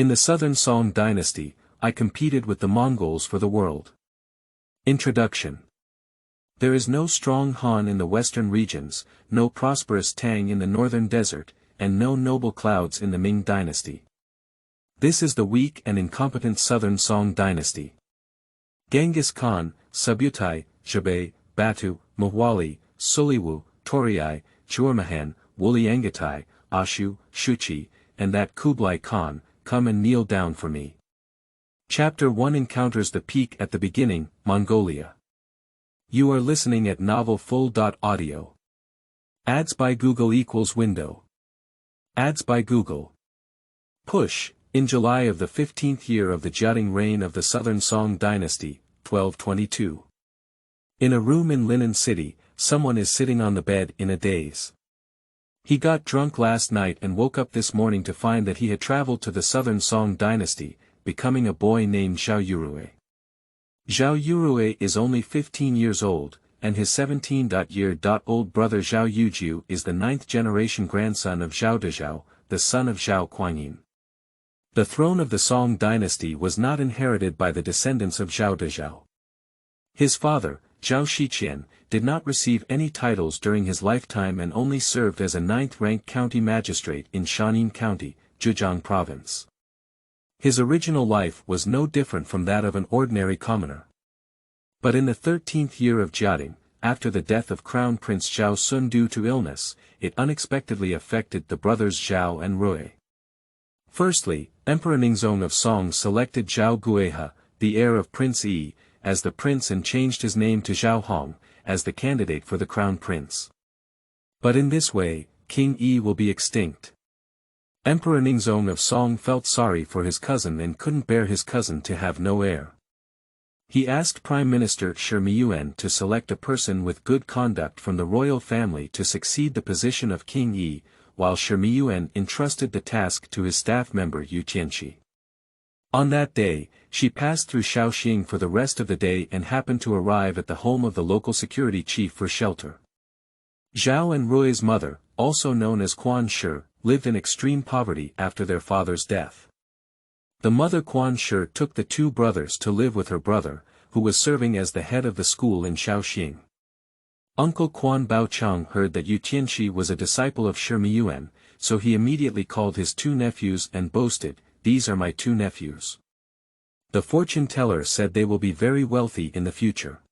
In the Southern Song Dynasty, I competed with the Mongols for the world. Introduction. There is no strong Han in the western regions, no prosperous Tang in the northern desert, and no noble clouds in the Ming Dynasty. This is the weak and incompetent Southern Song Dynasty. Genghis Khan, Subutai, Zhebei, Batu, Muhuali, Xuliewu, Torei, Chuoermahan, Wulianghetai, Ashu, Shuchi, and that Kublai Khan, come and kneel down for me. Chapter 1 encounters the peak at the beginning, Mongolia. You are listening at Novel Full.audio. Ads by Google equals window. Ads by Google. Push, in July of the 15th year of the jutting reign of the Southern Song Dynasty, 1222. In a room in Linen City, someone is sitting on the bed in a daze. He got drunk last night and woke up this morning to find that he had traveled to the Southern Song Dynasty, becoming a boy named Zhao. Zhao is only 15 years old, and his 17-year-old brother Zhao is the 9th-generation grandson of Zhao, the son of Zhao Kuangyin. The throne of the Song Dynasty was not inherited by the descendants of Zhao. His father, Zhao Shiqian, did not receive any titles during his lifetime and only served as a 9th-ranked county magistrate in Shaanxi County, Zhejiang Province. His original life was no different from that of an ordinary commoner. But in the 13th year of Jiating, after the death of Crown Prince Zhao Sun due to illness, it unexpectedly affected the brothers Zhao and Rui. Firstly, Emperor Ningzong of Song selected Zhao Guihe, the heir of Prince Yi, as the prince and changed his name to Zhao Hong, as the candidate for the crown prince. But in this way, King Yi will be extinct. Emperor Ningzong of Song felt sorry for his cousin and couldn't bear his cousin to have no heir. He asked Prime Minister Shi Miyuan to select a person with good conduct from the royal family to succeed the position of King Yi, while Shi Miyuan entrusted the task to his staff member Yu Tianxi. On that day, she passed through Shaoxing for the rest of the day and happened to arrive at the home of the local security chief for shelter. Zhao and Rui's mother, also known as Quan Shi, lived in extreme poverty after their father's death. The mother Quan Shi took the two brothers to live with her brother, who was serving as the head of the school in Shaoxing. Uncle Quan Baocheng heard that Yu Tianxi was a disciple of Shi Miyuan, so he immediately called his two nephews and boasted, "These are my two nephews. The fortune teller said they will be very wealthy in the future."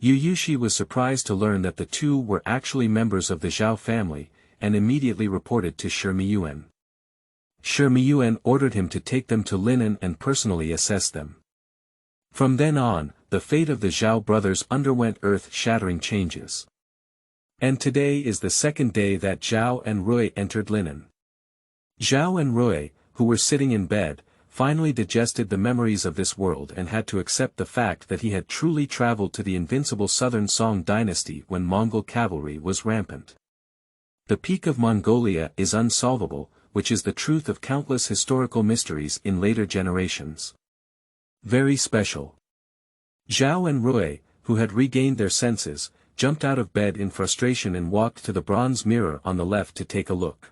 Yu Yuxi was surprised to learn that the two were actually members of the Zhao family, and immediately reported to Shi Miyuan. Shi Miyuan ordered him to take them to Linen and personally assess them. From then on, the fate of the Zhao brothers underwent earth-shattering changes. And today is the second day that Zhao and Rui entered Linen. Zhao and Rui, who were sitting in bed, finally digested the memories of this world and had to accept the fact that he had truly traveled to the invincible Southern Song Dynasty when Mongol cavalry was rampant. The peak of Mongolia is unsolvable, which is the truth of countless historical mysteries in later generations. Very special. Zhao and Rui, who had regained their senses, jumped out of bed in frustration and walked to the bronze mirror on the left to take a look.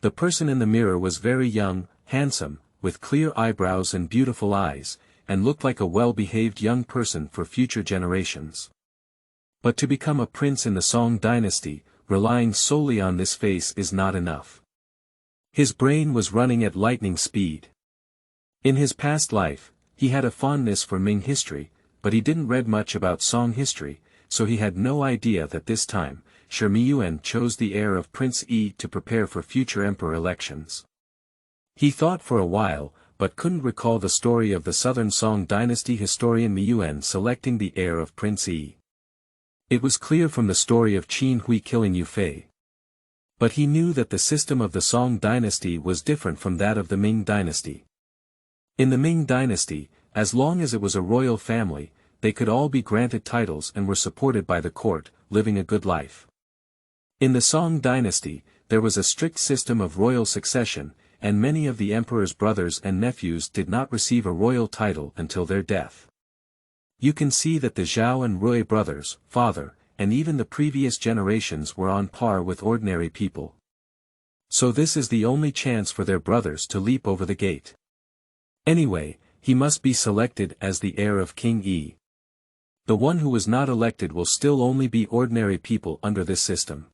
The person in the mirror was very young, handsome, with clear eyebrows and beautiful eyes, and looked like a well-behaved young person for future generations. But to become a prince in the Song Dynasty, relying solely on this face is not enough. His brain was running at lightning speed. In his past life, he had a fondness for Ming history, but he didn't read much about Song history, so he had no idea that this time, Shi Miyuan chose the heir of Prince Yi to prepare for future emperor elections. He thought for a while, but couldn't recall the story of the Southern Song Dynasty historian Miyuan selecting the heir of Prince Yi. It was clear from the story of Qin Hui killing Yu Fei. But he knew that the system of the Song Dynasty was different from that of the Ming Dynasty. In the Ming Dynasty, as long as it was a royal family, they could all be granted titles and were supported by the court, living a good life. In the Song Dynasty, there was a strict system of royal succession, and many of the emperor's brothers and nephews did not receive a royal title until their death. You can see that the Zhao and Rui brothers, father, and even the previous generations were on par with ordinary people. So this is the only chance for their brothers to leap over the gate. Anyway, he must be selected as the heir of King Yi. The one who was not elected will still only be ordinary people under this system.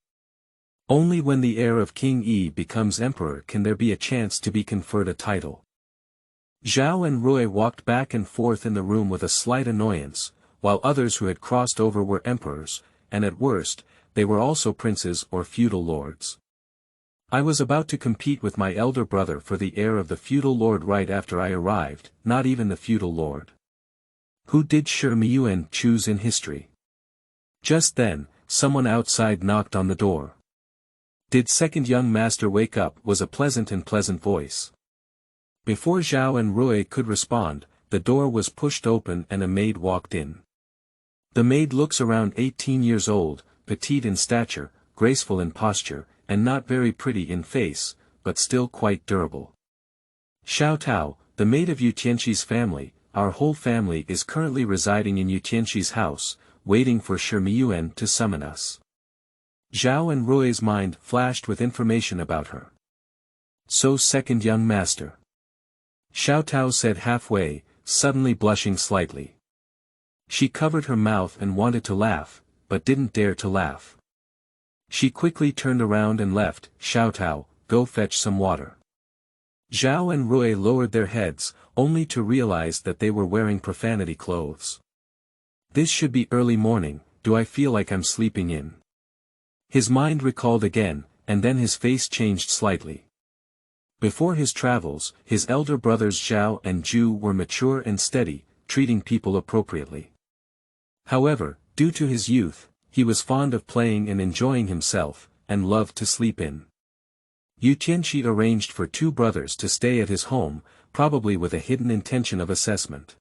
Only when the heir of King Yi becomes emperor can there be a chance to be conferred a title. Zhao and Rui walked back and forth in the room with a slight annoyance, while others who had crossed over were emperors, and at worst, they were also princes or feudal lords. I was about to compete with my elder brother for the heir of the feudal lord right after I arrived, not even the feudal lord. Who did Xueliwu choose in history? Just then, someone outside knocked on the door. Did second young master wake up? Was a pleasant voice. Before Zhao and Rui could respond, the door was pushed open and a maid walked in. The maid looks around 18 years old, petite in stature, graceful in posture, and not very pretty in face, but still quite durable. Xiao Tao, the maid of Yu Tianxi's family, our whole family is currently residing in Yu Tianxi's house, waiting for Xueliwu to summon us. Zhao and Rui's mind flashed with information about her. So second young master. Xiao Tao said halfway, suddenly blushing slightly. She covered her mouth and wanted to laugh, but didn't dare to laugh. She quickly turned around and left. Xiao Tao, go fetch some water. Zhao and Rui lowered their heads, only to realize that they were wearing profanity clothes. This should be early morning, do I feel like I'm sleeping in? His mind recalled again, and then his face changed slightly. Before his travels, his elder brothers Zhao and Zhu were mature and steady, treating people appropriately. However, due to his youth, he was fond of playing and enjoying himself, and loved to sleep in. Yu Tianxi arranged for two brothers to stay at his home, probably with a hidden intention of assessment.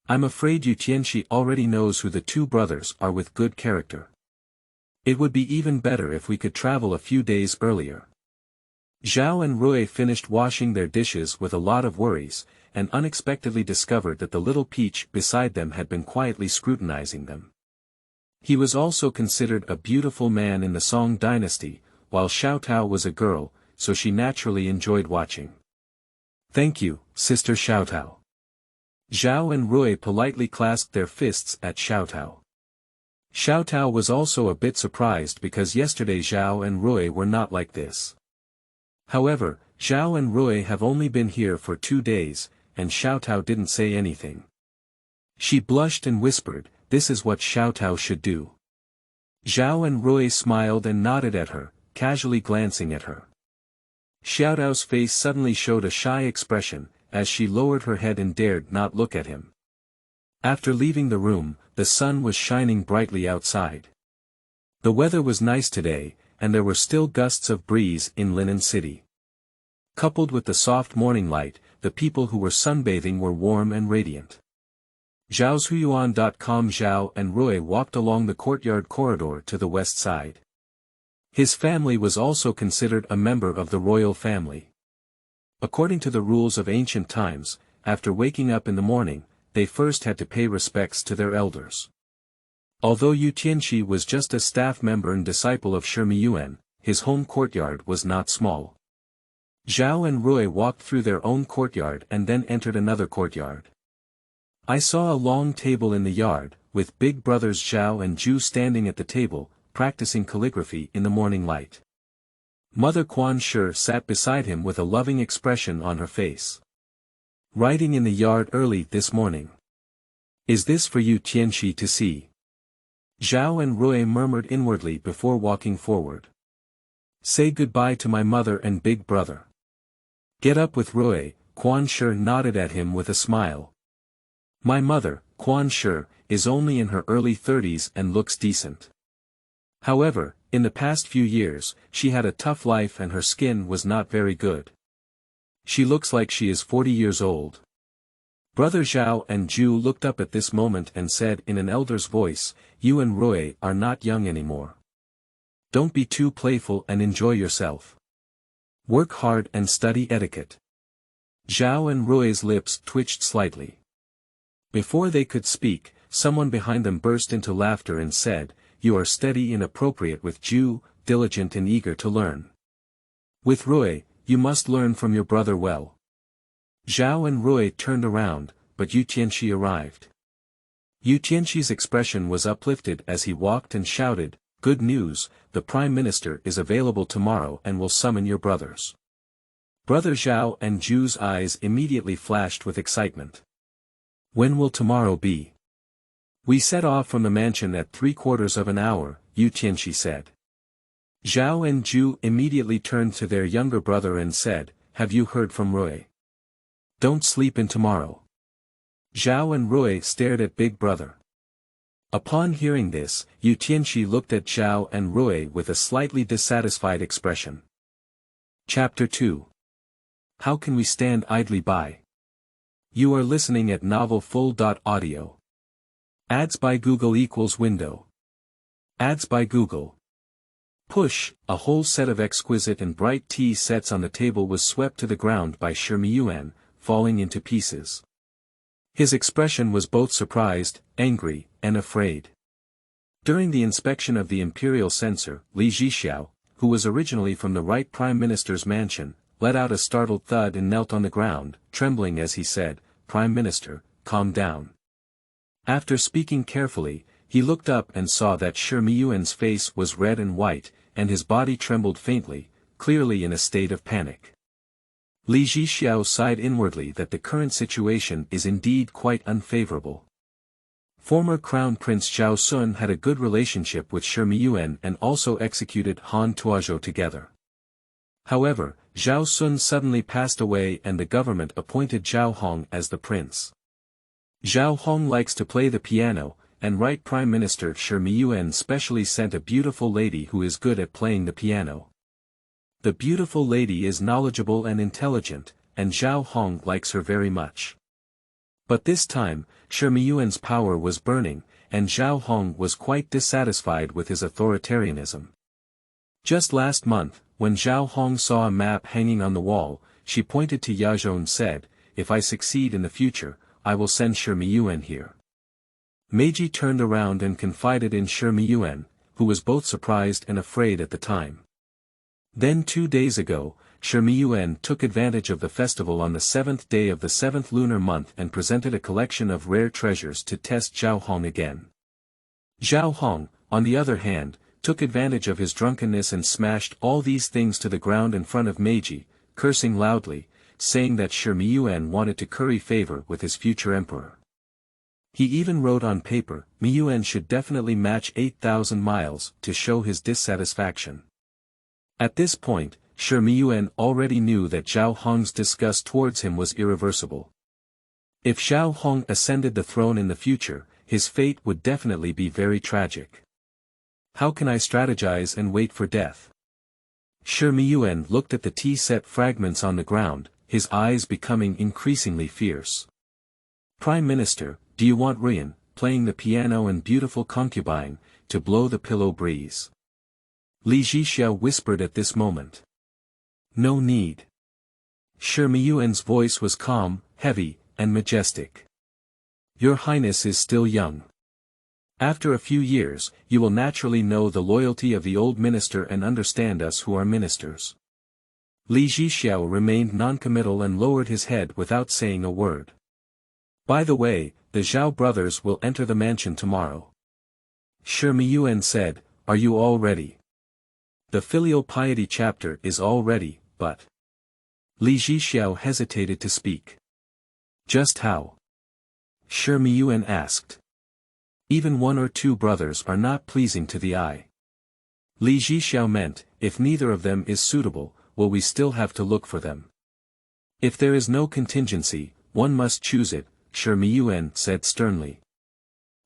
I'm afraid Yu Tianxi already knows who the two brothers are with good character. It would be even better if we could travel a few days earlier. Zhao and Rui finished washing their dishes with a lot of worries, and unexpectedly discovered that the little peach beside them had been quietly scrutinizing them. He was also considered a beautiful man in the Song Dynasty, while Xiao Tao was a girl, so she naturally enjoyed watching. Thank you, Sister Xiao Tao. Zhao and Rui politely clasped their fists at Xiao Tao. Xiao Tao was also a bit surprised because yesterday Zhao and Rui were not like this. However, Zhao and Rui have only been here for 2 days, and Xiao Tao didn't say anything. She blushed and whispered, this is what Xiao Tao should do. Zhao and Rui smiled and nodded at her, casually glancing at her. Xiao Tao's face suddenly showed a shy expression, as she lowered her head and dared not look at him. After leaving the room, the sun was shining brightly outside. The weather was nice today, and there were still gusts of breeze in Linen City. Coupled with the soft morning light, the people who were sunbathing were warm and radiant. Zhaoshuyuan.com Zhao and Rui walked along the courtyard corridor to the west side. His family was also considered a member of the royal family. According to the rules of ancient times, after waking up in the morning, they first had to pay respects to their elders. Although Yu Tianxi was just a staff member and disciple of Xueliwu, his home courtyard was not small. Zhao and Rui walked through their own courtyard and then entered another courtyard. I saw a long table in the yard, with big brothers Zhao and Zhu standing at the table, practicing calligraphy in the morning light. Mother Quan Shi sat beside him with a loving expression on her face. Writing in the yard early this morning. Is this for Yu Tianxi to see? Zhao and Rui murmured inwardly before walking forward. Say goodbye to my mother and big brother. Get up with Rui. Quan Shi nodded at him with a smile. My mother, Quan Shi, is only in her early 30s and looks decent. However, in the past few years, she had a tough life and her skin was not very good. She looks like she is 40 years old. Brother Zhao and Zhu looked up at this moment and said in an elder's voice, you and Rui are not young anymore. Don't be too playful and enjoy yourself. Work hard and study etiquette. Zhao and Rui's lips twitched slightly. Before they could speak, someone behind them burst into laughter and said, you are steady and appropriate with Zhu, diligent and eager to learn. With Rui, you must learn from your brother well. Zhao and Rui turned around, but Yu Tianxi arrived. Yu Tianxi's expression was uplifted as he walked and shouted, "Good news, the Prime Minister is available tomorrow and will summon your brothers." Brother Zhao and Zhu's eyes immediately flashed with excitement. "When will tomorrow be?" "We set off from the mansion at 3/4 of an hour," Yu Tianxi said. Zhao and Zhu immediately turned to their younger brother and said, "Have you heard from Rui? Don't sleep in tomorrow." Zhao and Rui stared at Big Brother. Upon hearing this, Yu Tianxi looked at Zhao and Rui with a slightly dissatisfied expression. Chapter 2. How can we stand idly by? You are listening at novelfull.audio. Ads by Google equals window. Ads by Google. Push, a whole set of exquisite and bright tea sets on the table was swept to the ground by Shimiyuan, falling into pieces. His expression was both surprised, angry, and afraid. During the inspection of the imperial censor, Li Zhixiao, who was originally from the right prime minister's mansion, let out a startled thud and knelt on the ground, trembling as he said, "Prime Minister, calm down." After speaking carefully, he looked up and saw that Shimiyuan's face was red and white, and his body trembled faintly, clearly in a state of panic. Li Zhixiao sighed inwardly that the current situation is indeed quite unfavorable. Former Crown Prince Zhao Sun had a good relationship with Shimiyuan and also executed Han Tuozhou together. However, Zhao Sun suddenly passed away and the government appointed Zhao Hong as the prince. Zhao Hong likes to play the piano, and Right Prime Minister Shimiyuan specially sent a beautiful lady who is good at playing the piano. The beautiful lady is knowledgeable and intelligent, and Zhao Hong likes her very much. But this time, Shimiyuan's power was burning, and Zhao Hong was quite dissatisfied with his authoritarianism. Just last month, when Zhao Hong saw a map hanging on the wall, she pointed to Yazhou and said, "If I succeed in the future, I will send Shimiyuan here." Meiji turned around and confided in Shimiyuan, who was both surprised and afraid at the time. Then 2 days ago, Shimiyuan took advantage of the festival on the 7th day of the 7th lunar month and presented a collection of rare treasures to test Zhao Hong again. Zhao Hong, on the other hand, took advantage of his drunkenness and smashed all these things to the ground in front of Meiji, cursing loudly, saying that Shimiyuan wanted to curry favor with his future emperor. He even wrote on paper, "Miyuan should definitely match 8,000 miles," to show his dissatisfaction. At this point, Shimiyuan already knew that Zhao Hong's disgust towards him was irreversible. If Zhao Hong ascended the throne in the future, his fate would definitely be very tragic. How can I strategize and wait for death? Shimiyuan looked at the tea set fragments on the ground, his eyes becoming increasingly fierce. "Prime Minister, do you want Ruyan, playing the piano and beautiful concubine, to blow the pillow breeze?" Li Zhixiao whispered at this moment. "No need." Shimiyuan's voice was calm, heavy, and majestic. "Your Highness is still young. After a few years, you will naturally know the loyalty of the old minister and understand us who are ministers." Li Zhixiao remained noncommittal and lowered his head without saying a word. "By the way, the Zhao brothers will enter the mansion tomorrow." Shimiyuan said, "Are you all ready?" "The filial piety chapter is all ready, but..." Li Zhixiao hesitated to speak. "Just how?" Shimiyuan asked. "Even 1 or 2 brothers are not pleasing to the eye." Li Zhixiao meant, if neither of them is suitable, will we still have to look for them? "If there is no contingency, one must choose it," Shimiyuan said sternly.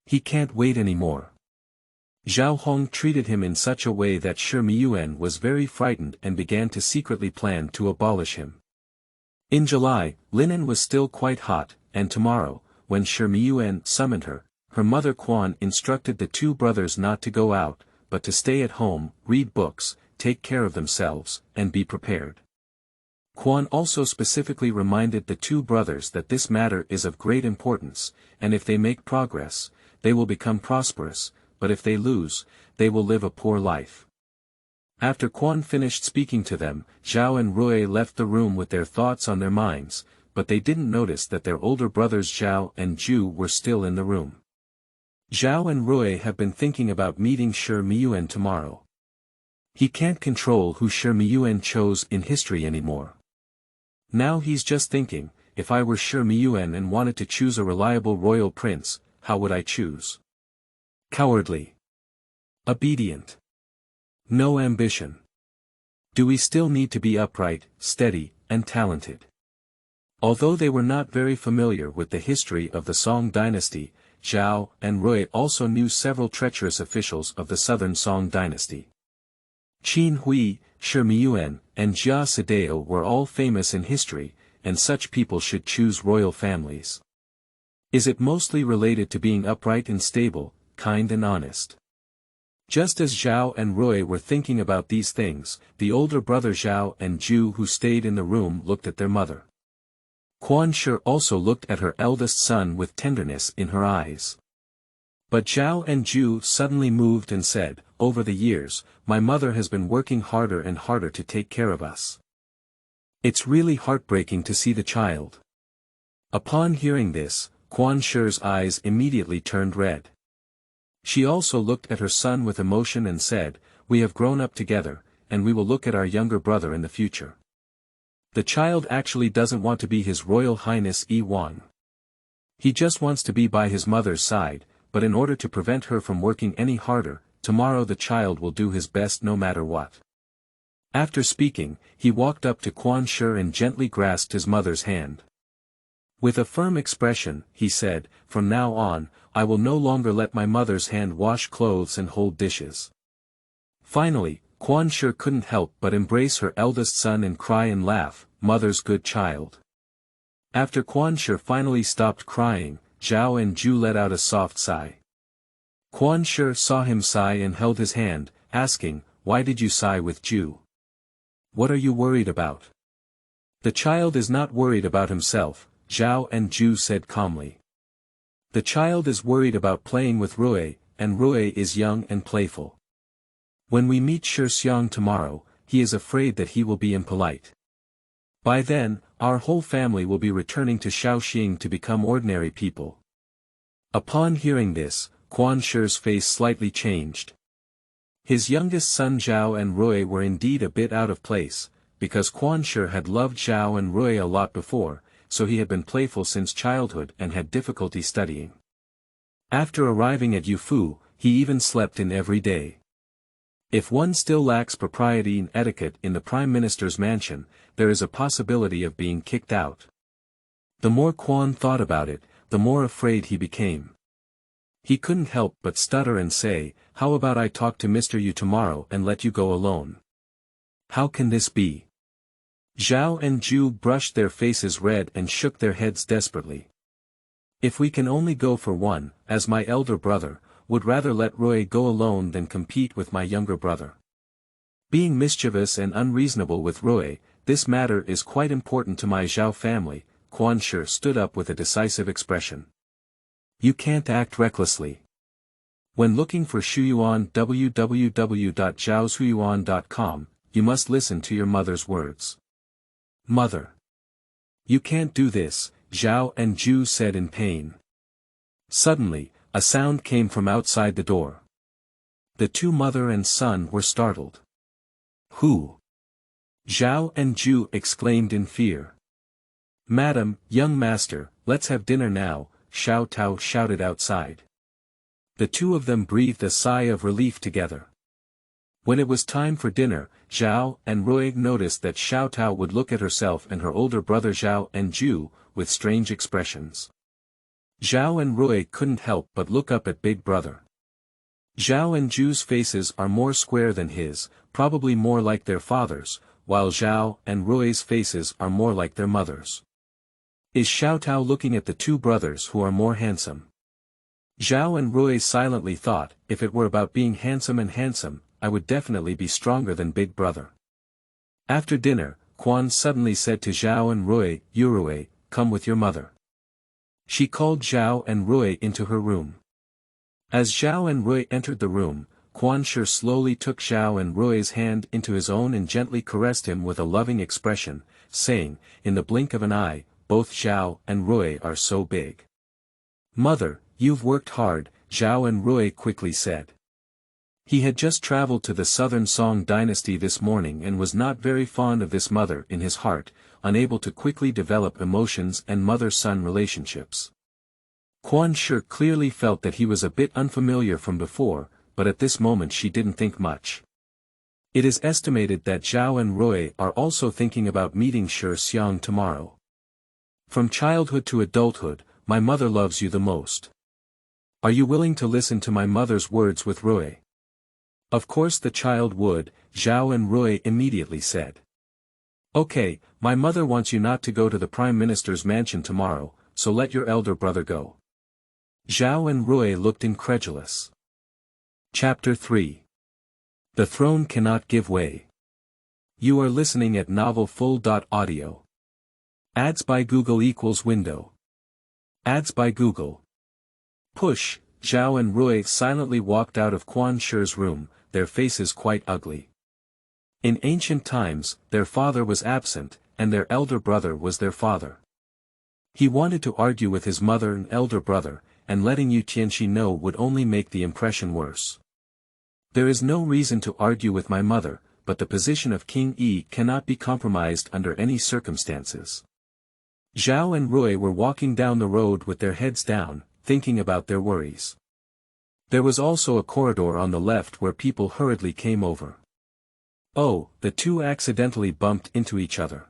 "He can't wait any more." Zhao Hong treated him in such a way that Shimiyuan was very frightened and began to secretly plan to abolish him. In July, linen was still quite hot, and tomorrow, when Shimiyuan summoned her, her mother Quan instructed the 2 brothers not to go out, but to stay at home, read books, take care of themselves, and be prepared. Quan also specifically reminded the 2 brothers that this matter is of great importance, and if they make progress, they will become prosperous, but if they lose, they will live a poor life. After Quan finished speaking to them, Zhao and Rui left the room with their thoughts on their minds, but they didn't notice that their older brothers Zhao and Zhu were still in the room. Zhao and Rui have been thinking about meeting Shi Miyuan tomorrow. He can't control who Shi Miyuan chose in history anymore. Now he's just thinking, if I were Shi Miyuan and wanted to choose a reliable royal prince, how would I choose? Cowardly. Obedient. No ambition. Do we still need to be upright, steady, and talented? Although they were not very familiar with the history of the Song dynasty, Zhao and Rui also knew several treacherous officials of the Southern Song dynasty. Qin Hui, Shi Miyuan, and Jia Sadeo were all famous in history, and such people should choose royal families. Is it mostly related to being upright and stable, kind and honest? Just as Zhao and Rui were thinking about these things, the older brother Zhao and Zhu who stayed in the room looked at their mother. Quan Shi also looked at her eldest son with tenderness in her eyes. But Zhao and Zhu suddenly moved and said, over the years, my mother has been working harder and harder to take care of us. It's really heartbreaking to see the child. Upon hearing this, Quan Shi's eyes immediately turned red. She also looked at her son with emotion and said, we have grown up together, and we will look at our younger brother in the future. The child actually doesn't want to be His Royal Highness Yi. He just wants to be by his mother's side, but in order to prevent her from working any harder, tomorrow the child will do his best no matter what. After speaking, he walked up to Quan Shi and gently grasped his mother's hand. With a firm expression, he said, from now on, I will no longer let my mother's hand wash clothes and hold dishes. Finally, Quan Shi couldn't help but embrace her eldest son and cry and laugh, mother's good child. After Quan Shi finally stopped crying, Zhao and Zhu let out a soft sigh. Quan Shi saw him sigh and held his hand, asking, why did you sigh with Zhu? What are you worried about? The child is not worried about himself, Zhao and Zhu said calmly. The child is worried about playing with Rui, and Rui is young and playful. When we meet Shi Xiang tomorrow, he is afraid that he will be impolite. By then, our whole family will be returning to Shaoxing to become ordinary people. Upon hearing this, Quan Shi's face slightly changed. His youngest son Zhao and Rui were indeed a bit out of place, because Quan Shi had loved Zhao and Rui a lot before, so he had been playful since childhood and had difficulty studying. After arriving at Yufu, he even slept in every day. If one still lacks propriety and etiquette in the Prime Minister's mansion, there is a possibility of being kicked out. The more Quan thought about it, the more afraid he became. He couldn't help but stutter and say, how about I talk to Mr. Yu tomorrow and let you go alone? How can this be? Zhao and Zhu brushed their faces red and shook their heads desperately. If we can only go for one, as my elder brother, would rather let Rui go alone than compete with my younger brother. Being mischievous and unreasonable with Rui, this matter is quite important to my Zhao family. Quan Shi stood up with a decisive expression. You can't act recklessly. When looking for Shuyuan www.zhaoshuyuan.com, you must listen to your mother's words. Mother. You can't do this, Zhao and Zhu said in pain. Suddenly, a sound came from outside the door. The two mother and son were startled. Who? Zhao and Zhu exclaimed in fear. Madam, young master, let's have dinner now, Xiao Tao shouted outside. The two of them breathed a sigh of relief together. When it was time for dinner, Zhao and Rui noticed that Xiao Tao would look at herself and her older brother Zhao and Zhu, with strange expressions. Zhao and Rui couldn't help but look up at Big Brother. Zhao and Zhu's faces are more square than his, probably more like their father's, while Zhao and Rui's faces are more like their mother's. Is Xiao Tao looking at the two brothers who are more handsome? Zhao and Rui silently thought, if it were about being handsome and handsome, I would definitely be stronger than Big Brother. After dinner, Quan suddenly said to Zhao and Rui, Rui, come with your mother. She called Zhao and Rui into her room. As Zhao and Rui entered the room, Quan Shi slowly took Zhao and Rui's hand into his own and gently caressed him with a loving expression, saying, in the blink of an eye, both Zhao and Rui are so big. Mother, you've worked hard, Zhao and Rui quickly said. He had just traveled to the Southern Song Dynasty this morning and was not very fond of this mother in his heart, unable to quickly develop emotions and mother-son relationships. Quan Shi clearly felt that he was a bit unfamiliar from before, but at this moment she didn't think much. It is estimated that Zhao and Rui are also thinking about meeting Shi Xiang tomorrow. From childhood to adulthood, my mother loves you the most. Are you willing to listen to my mother's words with Rui? Of course the child would, Zhao and Rui immediately said. Okay, my mother wants you not to go to the Prime Minister's mansion tomorrow, so let your elder brother go. Zhao and Rui looked incredulous. Chapter 3. The Throne Cannot Give Way. You are listening at novelfull.audio. Ads by Google equals window. Ads by Google. Push. Zhao and Rui silently walked out of Quan Shi's room, their faces quite ugly. In ancient times, their father was absent, and their elder brother was their father. He wanted to argue with his mother and elder brother, and letting Yu Tianxi know would only make the impression worse. There is no reason to argue with my mother, but the position of King Yi cannot be compromised under any circumstances. Zhao and Rui were walking down the road with their heads down, thinking about their worries. There was also a corridor on the left where people hurriedly came over. Oh, the two accidentally bumped into each other.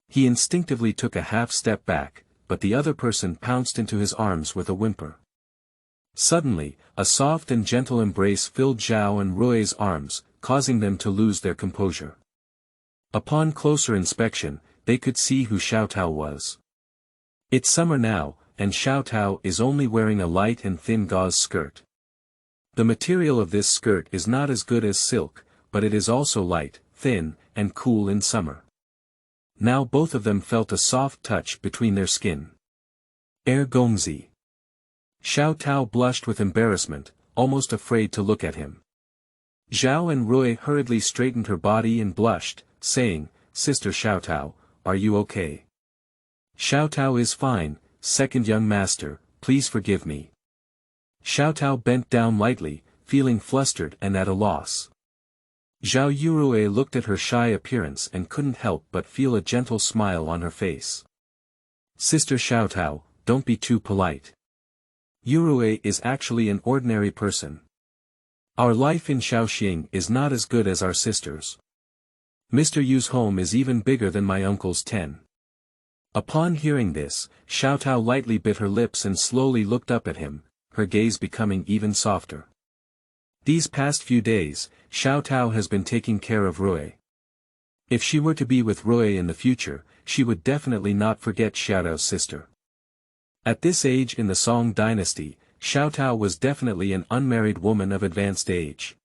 He instinctively took a half step back, but the other person pounced into his arms with a whimper. Suddenly, a soft and gentle embrace filled Zhao and Rui's arms, causing them to lose their composure. Upon closer inspection, they could see who Xiaotao was. It's summer now, and Xiaotao is only wearing a light and thin gauze skirt. The material of this skirt is not as good as silk, but it is also light, thin, and cool in summer. Now both of them felt a soft touch between their skin. Gongzi. Xiaotao blushed with embarrassment, almost afraid to look at him. Zhao and Rui hurriedly straightened her body and blushed, saying, Sister Xiaotao, are you okay? Xiaotao is fine, second young master, please forgive me. Xiaotao bent down lightly, feeling flustered and at a loss. Zhao Yurui looked at her shy appearance and couldn't help but feel a gentle smile on her face. Sister Xiaotao, don't be too polite. Yurui is actually an ordinary person. Our life in Shaoxing is not as good as our sister's. Mr. Yu's home is even bigger than my uncle's 10. Upon hearing this, Xiaotao lightly bit her lips and slowly looked up at him, her gaze becoming even softer. These past few days, Xiaotao has been taking care of Rui. If she were to be with Rui in the future, she would definitely not forget Xiaotao's sister. At this age in the Song dynasty, Xiaotao was definitely an unmarried woman of advanced age.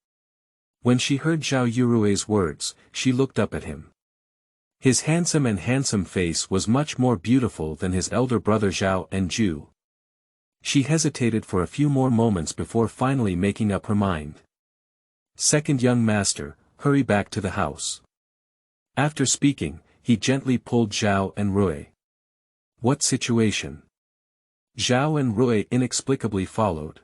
When she heard Zhao Yurui's words, she looked up at him. His handsome face was much more beautiful than his elder brother Zhao and Ju. She hesitated for a few more moments before finally making up her mind. Second young master, hurry back to the house. After speaking, he gently pulled Zhao and Rui. What situation? Zhao and Rui inexplicably followed.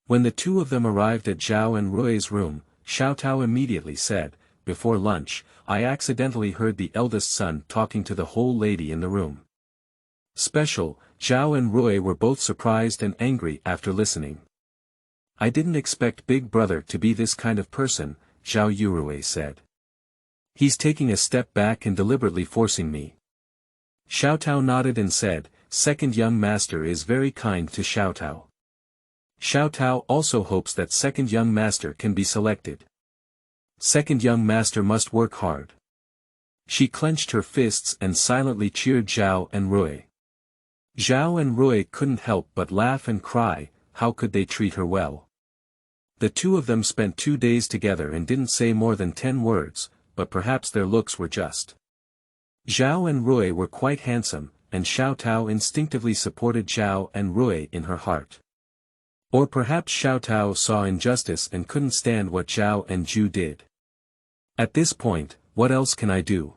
When the two of them arrived at Zhao and Rui's room, Xiaotao immediately said, before lunch, I accidentally heard the eldest son talking to the whole lady in the room. Special, Zhao and Rui were both surprised and angry after listening. I didn't expect Big Brother to be this kind of person, Zhao Yurui said. He's taking a step back and deliberately forcing me. Xiaotao nodded and said, Second young master is very kind to Xiaotao. Xiaotao also hopes that second young master can be selected. Second young master must work hard. She clenched her fists and silently cheered Zhao and Rui. Zhao and Rui couldn't help but laugh and cry, how could they treat her well? The two of them spent 2 days together and didn't say more than 10 words, but perhaps their looks were just. Zhao and Rui were quite handsome, and Xiaotao instinctively supported Zhao and Rui in her heart. Or perhaps Xiao Tao saw injustice and couldn't stand what Zhao and Zhu did. At this point, what else can I do?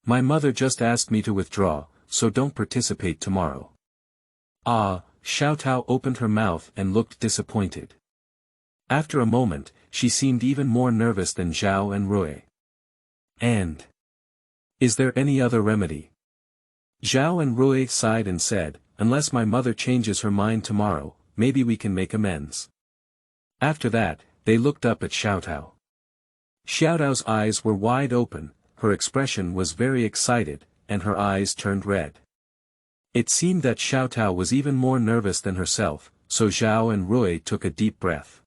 My mother just asked me to withdraw, so don't participate tomorrow. Xiao Tao opened her mouth and looked disappointed. After a moment, she seemed even more nervous than Zhao and Rui. And is there any other remedy? Zhao and Rui sighed and said, unless my mother changes her mind tomorrow, maybe we can make amends. After that, they looked up at Xiao Tao. Xiao Tao's eyes were wide open, her expression was very excited, and her eyes turned red. It seemed that Xiao Tao was even more nervous than herself, so Zhao and Rui took a deep breath.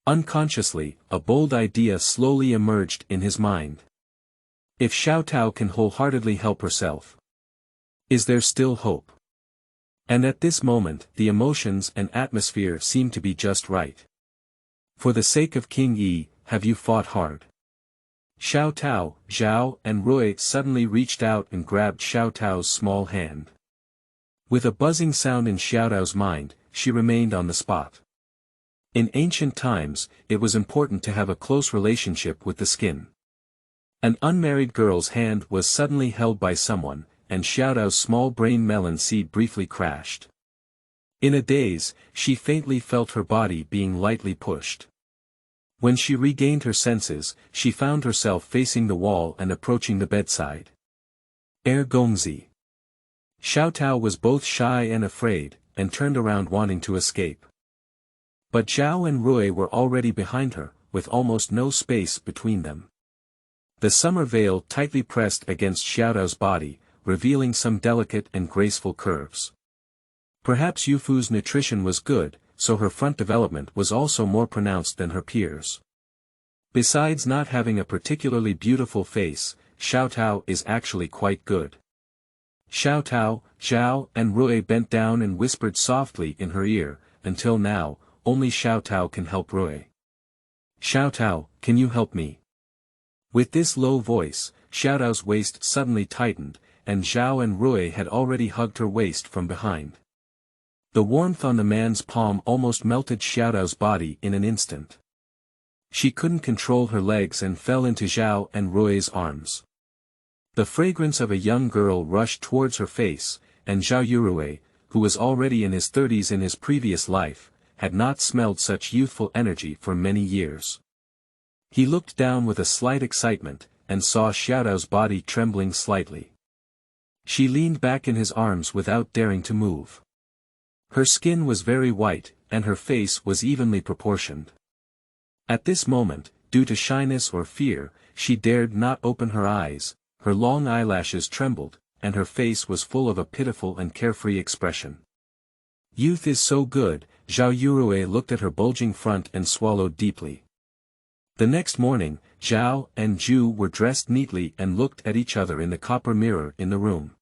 Unconsciously, a bold idea slowly emerged in his mind. If Xiao Tao can wholeheartedly help herself, is there still hope? And at this moment, the emotions and atmosphere seemed to be just right. For the sake of King Yi, have you fought hard? Xiao Tao, Zhao, and Rui suddenly reached out and grabbed Xiao Tao's small hand. With a buzzing sound in Xiao Tao's mind, she remained on the spot. In ancient times, it was important to have a close relationship with the skin. An unmarried girl's hand was suddenly held by someone, and Xiao Tao's small brain melon seed briefly crashed. In a daze, she faintly felt her body being lightly pushed. When she regained her senses, she found herself facing the wall and approaching the bedside. Gongzi. Xiao Tao was both shy and afraid, and turned around wanting to escape. But Zhao and Rui were already behind her, with almost no space between them. The summer veil tightly pressed against Xiao Tao's body, revealing some delicate and graceful curves. Perhaps Yufu's nutrition was good, so her front development was also more pronounced than her peers. Besides not having a particularly beautiful face, Xiao Tao is actually quite good. Xiao Tao, Zhao, and Rui bent down and whispered softly in her ear, until now, only Xiao Tao can help Rui. Xiao Tao, can you help me? With this low voice, Xiao Tao's waist suddenly tightened, and Zhao and Rui had already hugged her waist from behind. The warmth on the man's palm almost melted Xiao Tao's body in an instant. She couldn't control her legs and fell into Zhao and Rui's arms. The fragrance of a young girl rushed towards her face, and Zhao Yurui, who was already in his 30s in his previous life, had not smelled such youthful energy for many years. He looked down with a slight excitement, and saw Xiao Tao's body trembling slightly. She leaned back in his arms without daring to move. Her skin was very white, and her face was evenly proportioned. At this moment, due to shyness or fear, she dared not open her eyes, her long eyelashes trembled, and her face was full of a pitiful and carefree expression. Youth is so good, Zhao Yurui looked at her bulging front and swallowed deeply. The next morning, Zhao and Zhu were dressed neatly and looked at each other in the copper mirror in the room.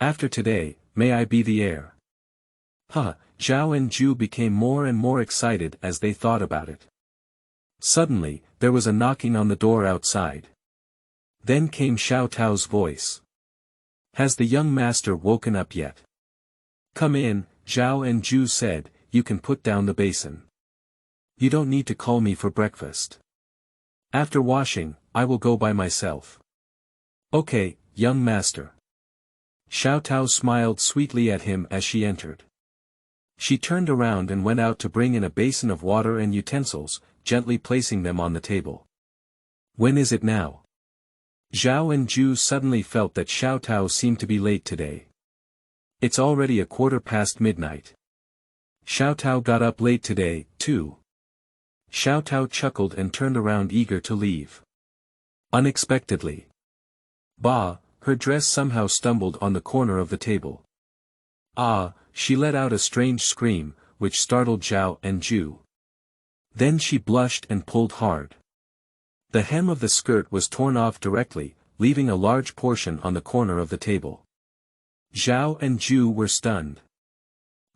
After today, may I be the heir? Zhao and Zhu became more and more excited as they thought about it. Suddenly, there was a knocking on the door outside. Then came Xiao Tao's voice. Has the young master woken up yet? Come in, Zhao and Zhu said, you can put down the basin. You don't need to call me for breakfast. After washing, I will go by myself. Okay, young master. Xiao Tao smiled sweetly at him as she entered. She turned around and went out to bring in a basin of water and utensils, gently placing them on the table. When is it now? Zhao and Zhu suddenly felt that Xiao Tao seemed to be late today. It's already midnight. Xiao Tao got up late today, too. Xiao Tao chuckled and turned around eager to leave. Unexpectedly. Her dress somehow stumbled on the corner of the table. She let out a strange scream, which startled Zhao and Zhu. Then she blushed and pulled hard. The hem of the skirt was torn off directly, leaving a large portion on the corner of the table. Zhao and Zhu were stunned.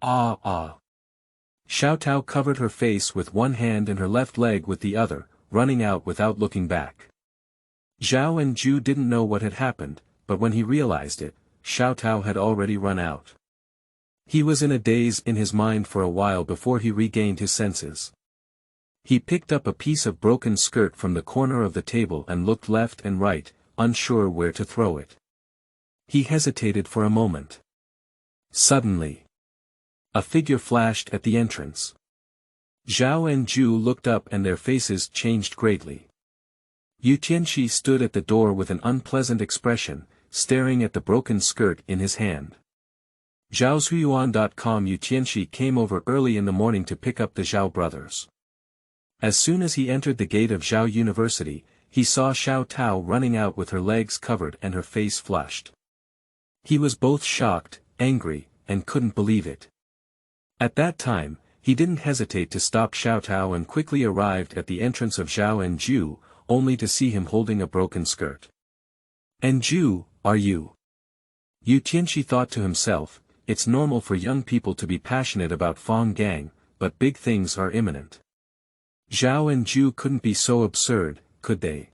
Xiao Tao covered her face with one hand and her left leg with the other, running out without looking back. Zhao and Zhu didn't know what had happened, but when he realized it, Xiao Tao had already run out. He was in a daze in his mind for a while before he regained his senses. He picked up a piece of broken skirt from the corner of the table and looked left and right, unsure where to throw it. He hesitated for a moment. Suddenly, a figure flashed at the entrance. Zhao and Zhu looked up and their faces changed greatly. Yu Tianqi stood at the door with an unpleasant expression, staring at the broken skirt in his hand. Zhaoshuyuan.com Yu Tianqi came over early in the morning to pick up the Zhao brothers. As soon as he entered the gate of Zhao University, he saw Xiao Tao running out with her legs covered and her face flushed. He was both shocked, angry, and couldn't believe it. At that time, he didn't hesitate to stop Xiao Tao and quickly arrived at the entrance of Zhao and Zhu, only to see him holding a broken skirt. And Zhu, are you? Yu Tianqi thought to himself, it's normal for young people to be passionate about Fong Gang, but big things are imminent. Zhao and Zhu couldn't be so absurd, could they?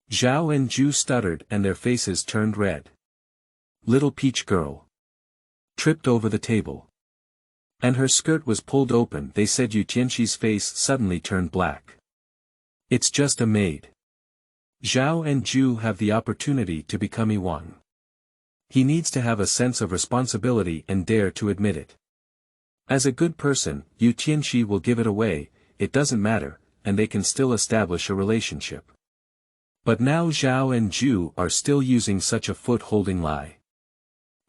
Zhao and Zhu stuttered and their faces turned red. Little peach girl tripped over the table. And her skirt was pulled open, they said. Yu Tianqi's face suddenly turned black. It's just a maid. Zhao and Zhu have the opportunity to become Yuan. He needs to have a sense of responsibility and dare to admit it. As a good person, Yu Tianqi will give it away, it doesn't matter, and they can still establish a relationship. But now Zhao and Zhu are still using such a foot-holding lie.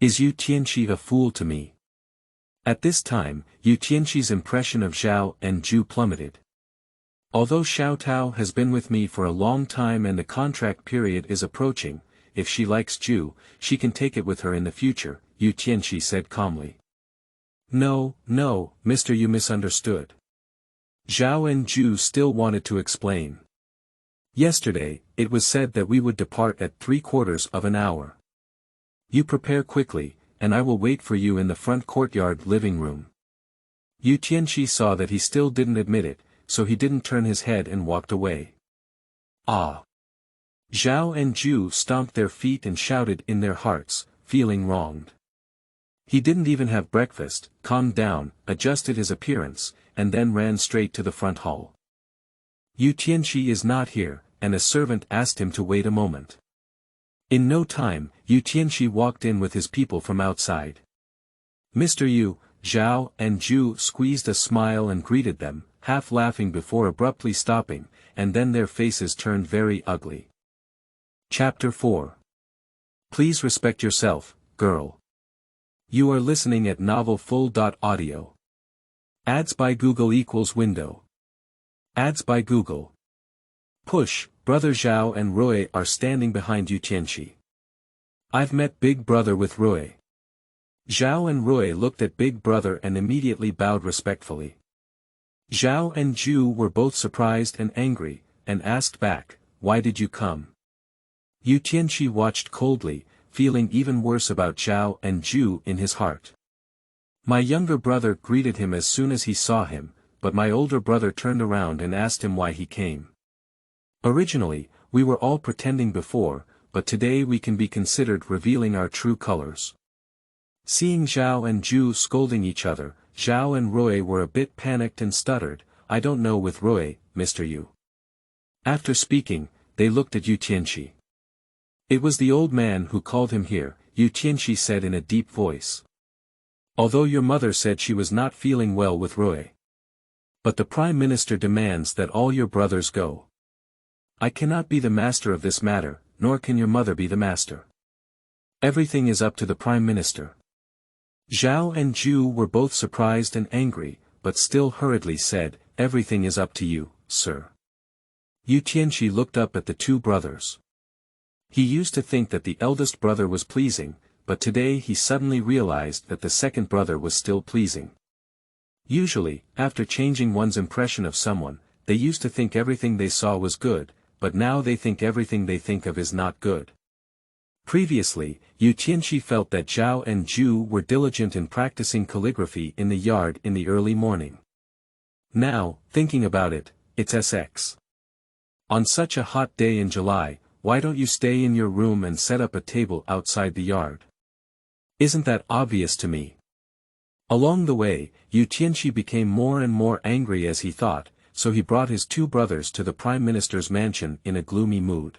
Is Yu Tianqi a fool to me? At this time, Yu Tianqi's impression of Zhao and Zhu plummeted. Although Xiao Tao has been with me for a long time and the contract period is approaching, if she likes Zhu, she can take it with her in the future, Yu Tianqi said calmly. No, Mr. You misunderstood. Zhao and Zhu still wanted to explain. Yesterday, it was said that we would depart at 3/4 of an hour. You prepare quickly, and I will wait for you in the front courtyard living room. Yu Tianqi saw that he still didn't admit it, so he didn't turn his head and walked away. Ah! Zhao and Zhu stomped their feet and shouted in their hearts, feeling wronged. He didn't even have breakfast, calmed down, adjusted his appearance, and then ran straight to the front hall. Yu Tianqi is not here, and a servant asked him to wait a moment. In no time, Yu Tianqi walked in with his people from outside. Mr. Yu, Zhao and Zhu squeezed a smile and greeted them, half laughing before abruptly stopping, and then their faces turned very ugly. Chapter 4. Please respect yourself, girl. You are listening at novelfull.audio. Ads by Google equals window. Ads by Google. Push. Brother Zhao and Rui are standing behind Yu Tianqi. I've met Big Brother with Rui. Zhao and Rui looked at Big Brother and immediately bowed respectfully. Zhao and Zhu were both surprised and angry, and asked back, why did you come? Yu Tianqi watched coldly, feeling even worse about Zhao and Zhu in his heart. My younger brother greeted him as soon as he saw him, but my older brother turned around and asked him why he came. Originally, we were all pretending before, but today we can be considered revealing our true colors. Seeing Zhao and Zhu scolding each other, Zhao and Rui were a bit panicked and stuttered, I don't know with Rui, Mr. Yu. After speaking, they looked at Yu Tianqi. It was the old man who called him here, Yu Tianqi said in a deep voice. Although your mother said she was not feeling well with Rui. But the Prime Minister demands that all your brothers go. I cannot be the master of this matter, nor can your mother be the master. Everything is up to the Prime Minister. Zhao and Zhu were both surprised and angry, but still hurriedly said, everything is up to you, sir. Yu Tianqi looked up at the two brothers. He used to think that the eldest brother was pleasing, but today he suddenly realized that the second brother was still pleasing. Usually, after changing one's impression of someone, they used to think everything they saw was good, but now they think everything they think of is not good. Previously, Yu Tianqi felt that Zhao and Zhu were diligent in practicing calligraphy in the yard in the early morning. Now, thinking about it, it's SX. On such a hot day in July, why don't you stay in your room and set up a table outside the yard? Isn't that obvious to me? Along the way, Yu Tianqi became more and more angry as he thought, so he brought his two brothers to the Prime Minister's mansion in a gloomy mood.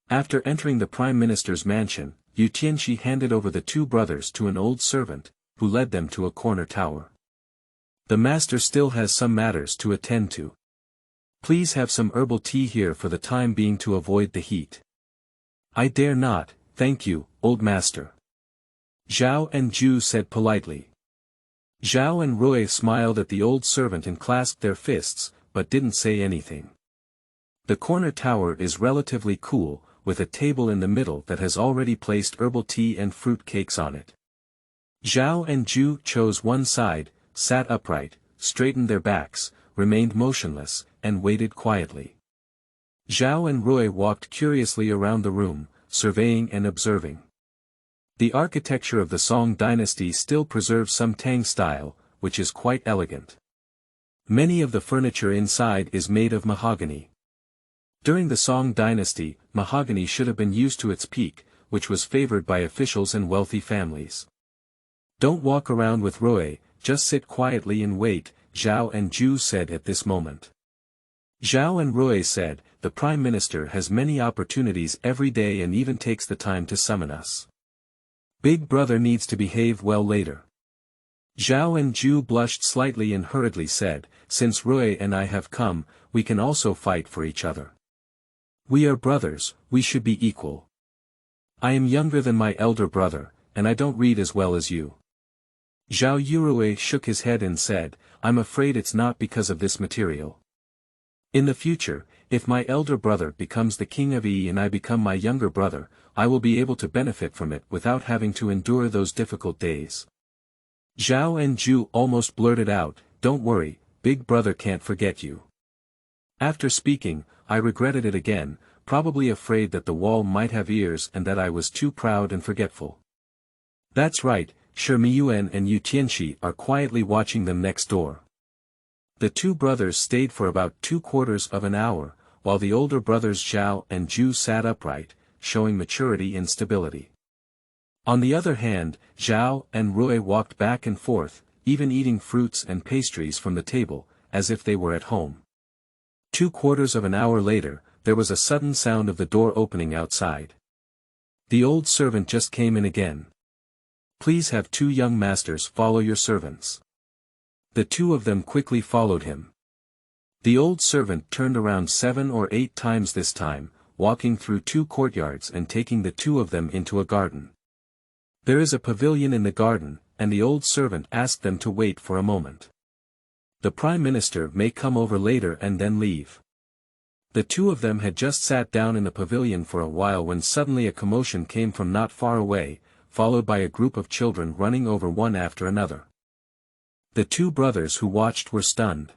After entering the Prime Minister's mansion, Yu Tianqi handed over the two brothers to an old servant, who led them to a corner tower. The master still has some matters to attend to. Please have some herbal tea here for the time being to avoid the heat. I dare not, thank you, old master. Zhao and Zhu said politely. Zhao and Rui smiled at the old servant and clasped their fists, but didn't say anything. The corner tower is relatively cool, with a table in the middle that has already placed herbal tea and fruit cakes on it. Zhao and Zhu chose one side, sat upright, straightened their backs, remained motionless, and waited quietly. Zhao and Rui walked curiously around the room, surveying and observing. The architecture of the Song dynasty still preserves some Tang style, which is quite elegant. Many of the furniture inside is made of mahogany. During the Song dynasty, mahogany should have been used to its peak, which was favored by officials and wealthy families. Don't walk around with Rui, just sit quietly and wait, Zhao and Zhu said at this moment. Zhao and Rui said, the Prime Minister has many opportunities every day and even takes the time to summon us. Big brother needs to behave well later. Zhao and Zhu blushed slightly and hurriedly said, since Rui and I have come, we can also fight for each other. We are brothers, we should be equal. I am younger than my elder brother, and I don't read as well as you. Zhao Yurui shook his head and said, I'm afraid it's not because of this material. In the future, if my elder brother becomes the king of Yi and I become my younger brother, I will be able to benefit from it without having to endure those difficult days. Zhao and Zhu almost blurted out, don't worry, big brother can't forget you. After speaking, I regretted it again, probably afraid that the wall might have ears and that I was too proud and forgetful. That's right, Shimiyuan and Yu Tianqi are quietly watching them next door. The two brothers stayed for about 3/4 of an hour, while the older brothers Zhao and Zhu sat upright, showing maturity and stability. On the other hand, Zhao and Rui walked back and forth, even eating fruits and pastries from the table, as if they were at home. 3/4 of an hour later, there was a sudden sound of the door opening outside. The old servant just came in again. Please have two young masters follow your servants. The two of them quickly followed him. The old servant turned around 7 or 8 times this time, walking through 2 courtyards and taking the two of them into a garden. There is a pavilion in the garden, and the old servant asked them to wait for a moment. The Prime Minister may come over later and then leave. The two of them had just sat down in the pavilion for a while when suddenly a commotion came from not far away, followed by a group of children running over one after another. The two brothers who watched were stunned.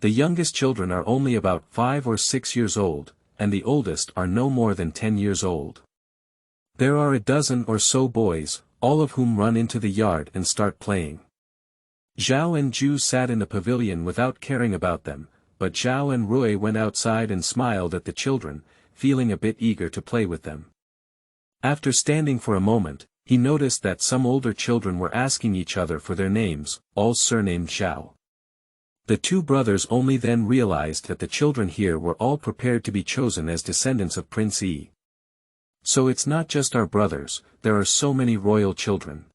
The youngest children are only about 5 or 6 years old, and the oldest are no more than 10 years old. There are a dozen or so boys, all of whom run into the yard and start playing. Zhao and Zhu sat in the pavilion without caring about them, but Zhao and Rui went outside and smiled at the children, feeling a bit eager to play with them. After standing for a moment, he noticed that some older children were asking each other for their names, all surnamed Zhao. The two brothers only then realized that the children here were all prepared to be chosen as descendants of Prince Yi. So it's not just our brothers, there are so many royal children.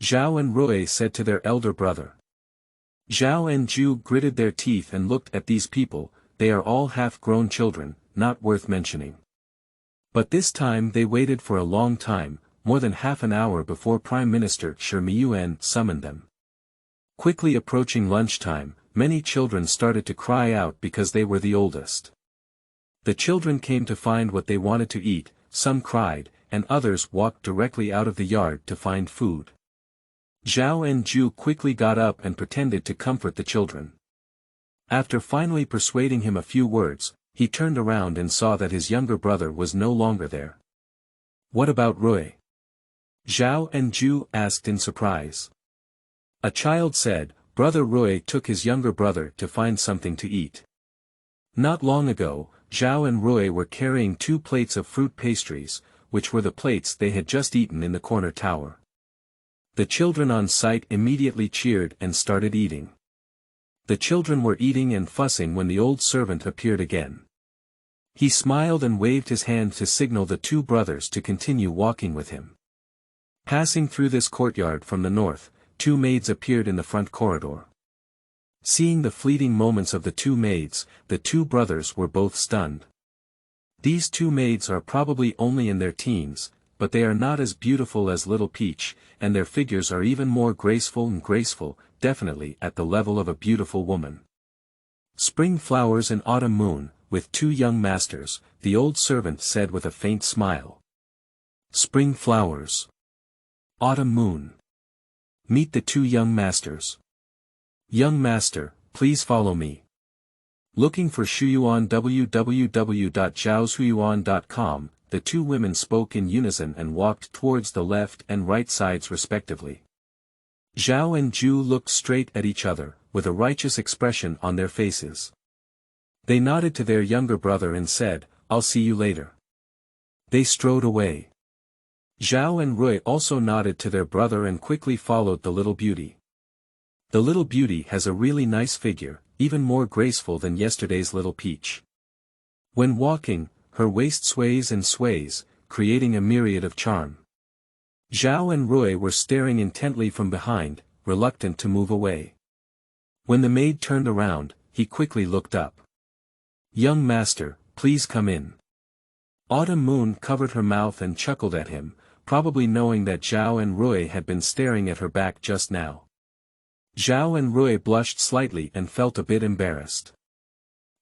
Zhao and Rui said to their elder brother. Zhao and Zhu gritted their teeth and looked at these people, they are all half-grown children, not worth mentioning. But this time they waited for a long time, more than half an hour before Prime Minister Shimiyuan summoned them. Quickly approaching lunchtime, many children started to cry out because they were the oldest. The children came to find what they wanted to eat, some cried, and others walked directly out of the yard to find food. Zhao and Zhu quickly got up and pretended to comfort the children. After finally persuading him a few words, he turned around and saw that his younger brother was no longer there. What about Rui? Zhao and Zhu asked in surprise. A child said, Brother Rui took his younger brother to find something to eat. Not long ago, Zhao and Rui were carrying 2 plates of fruit pastries, which were the plates they had just eaten in the corner tower. The children on sight immediately cheered and started eating. The children were eating and fussing when the old servant appeared again. He smiled and waved his hand to signal the two brothers to continue walking with him. Passing through this courtyard from the north, two maids appeared in the front corridor. Seeing the fleeting moments of the two maids, the two brothers were both stunned. These two maids are probably only in their teens, but they are not as beautiful as Little Peach, and their figures are even more graceful, definitely at the level of a beautiful woman. Spring flowers and autumn moon, with two young masters, the old servant said with a faint smile. Spring flowers. Autumn moon. Meet the two young masters. Young master, please follow me. Looking for Xuliewu on www.zhaoxuliewu.com, the two women spoke in unison and walked towards the left and right sides respectively. Zhao and Zhu looked straight at each other, with a righteous expression on their faces. They nodded to their younger brother and said, "I'll see you later." They strode away. Zhao and Rui also nodded to their brother and quickly followed the little beauty. The little beauty has a really nice figure, even more graceful than yesterday's Little Peach. When walking, her waist sways and sways, creating a myriad of charm. Zhao and Rui were staring intently from behind, reluctant to move away. When the maid turned around, he quickly looked up. "Young master, please come in." Autumn Moon covered her mouth and chuckled at him, probably knowing that Zhao and Rui had been staring at her back just now. Zhao and Rui blushed slightly and felt a bit embarrassed.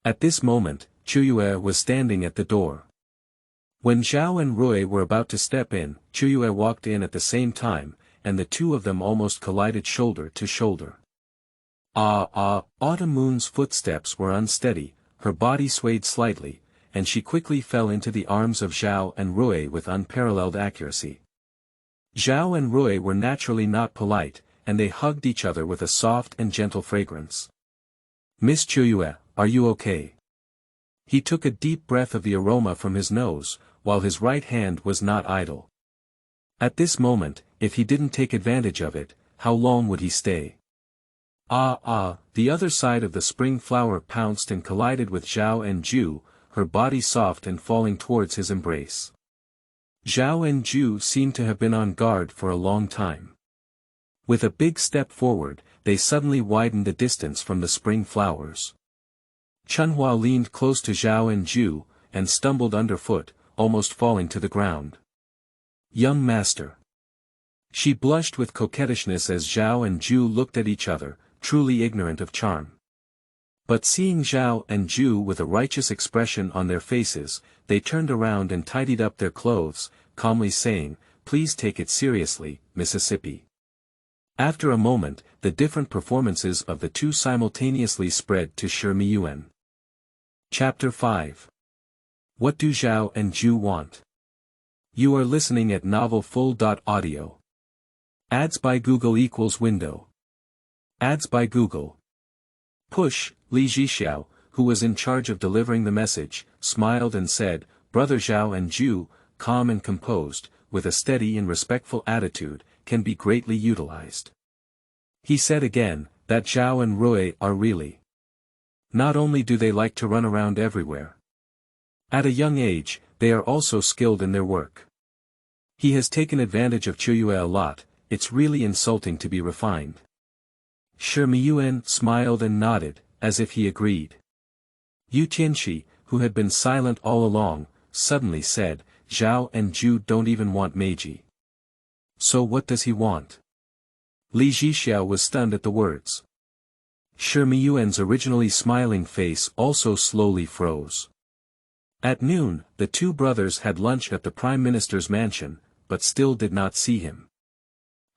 At this moment, Chuoermahan was standing at the door. When Zhao and Rui were about to step in, Chuoermahan walked in at the same time, and the two of them almost collided shoulder to shoulder. Autumn Moon's footsteps were unsteady, her body swayed slightly, and she quickly fell into the arms of Zhao and Rui with unparalleled accuracy. Zhao and Rui were naturally not polite, and they hugged each other with a soft and gentle fragrance. "Miss Chuoermahan, are you okay?" He took a deep breath of the aroma from his nose, while his right hand was not idle. At this moment, if he didn't take advantage of it, how long would he stay? The other side of the spring flower pounced and collided with Zhao and Zhu, her body soft and falling towards his embrace. Zhao and Zhu seemed to have been on guard for a long time. With a big step forward, they suddenly widened the distance from the spring flowers. Chunhua leaned close to Zhao and Zhu, and stumbled underfoot, almost falling to the ground. "Young master." She blushed with coquettishness as Zhao and Zhu looked at each other, truly ignorant of charm. But seeing Zhao and Zhu with a righteous expression on their faces, they turned around and tidied up their clothes, calmly saying, "Please take it seriously, Mississippi." After a moment, the different performances of the two simultaneously spread to Xuliewu. Chapter 5. What do Zhao and Zhu want? You are listening at novelfull.audio. Ads by Google equals window. Ads by Google. Push. Li Zhixiao, who was in charge of delivering the message, smiled and said, "Brother Zhao and Zhu, calm and composed, with a steady and respectful attitude, can be greatly utilized." He said again, that Zhao and Rui are really. Not only do they like to run around everywhere. At a young age, they are also skilled in their work. He has taken advantage of Chuoermahan a lot, it's really insulting to be refined. Xuliewu smiled and nodded, as if he agreed. Yu Tianxi, who had been silent all along, suddenly said, "Zhao and Zhu don't even want Meiji." "So what does he want?" Li Zhixiao was stunned at the words. Xuliewu's originally smiling face also slowly froze. At noon, the two brothers had lunch at the Prime Minister's mansion, but still did not see him.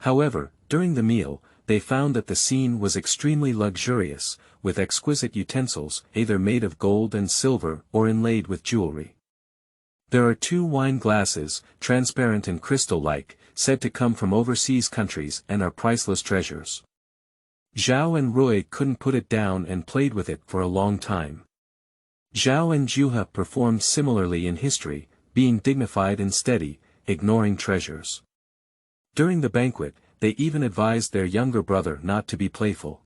However, during the meal, they found that the scene was extremely luxurious, with exquisite utensils, either made of gold and silver or inlaid with jewelry. There are 2 wine glasses, transparent and crystal-like, said to come from overseas countries and are priceless treasures. Zhao and Rui couldn't put it down and played with it for a long time. Zhao and Zhu performed similarly in history, being dignified and steady, ignoring treasures. During the banquet, they even advised their younger brother not to be playful.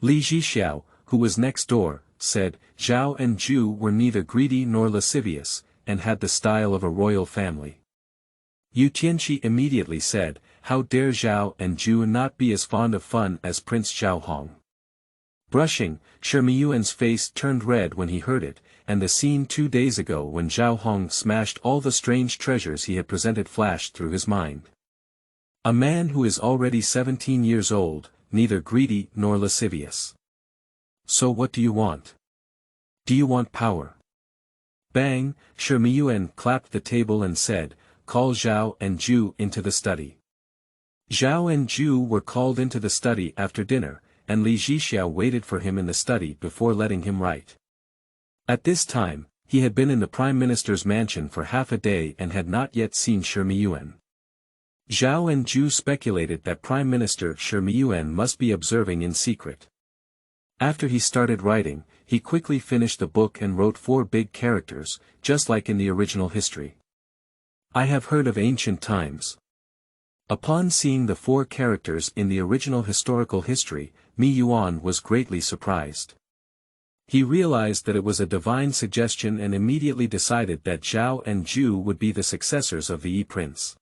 Li Zhixiao, who was next door, said, Zhao and Zhu were neither greedy nor lascivious, and had the style of a royal family. Yu Tianqi immediately said, how dare Zhao and Zhu not be as fond of fun as Prince Zhaohong. Brushing, Shimiyuan's face turned red when he heard it, and the scene 2 days ago when Zhaohong smashed all the strange treasures he had presented flashed through his mind. A man who is already 17 years old, neither greedy nor lascivious. So what do you want? Do you want power? Bang, Shimiyuan clapped the table and said, call Zhao and Zhu into the study. Zhao and Zhu were called into the study after dinner, and Li Zhixiao waited for him in the study before letting him write. At this time, he had been in the Prime Minister's mansion for half a day and had not yet seen Shimiyuan. Zhao and Zhu speculated that Prime Minister Shimiyuan must be observing in secret. After he started writing, he quickly finished the book and wrote 4 big characters, just like in the original history. I have heard of ancient times. Upon seeing the 4 characters in the original historical history, Mi Yuan was greatly surprised. He realized that it was a divine suggestion and immediately decided that Zhao and Zhu would be the successors of the Yi-Prince.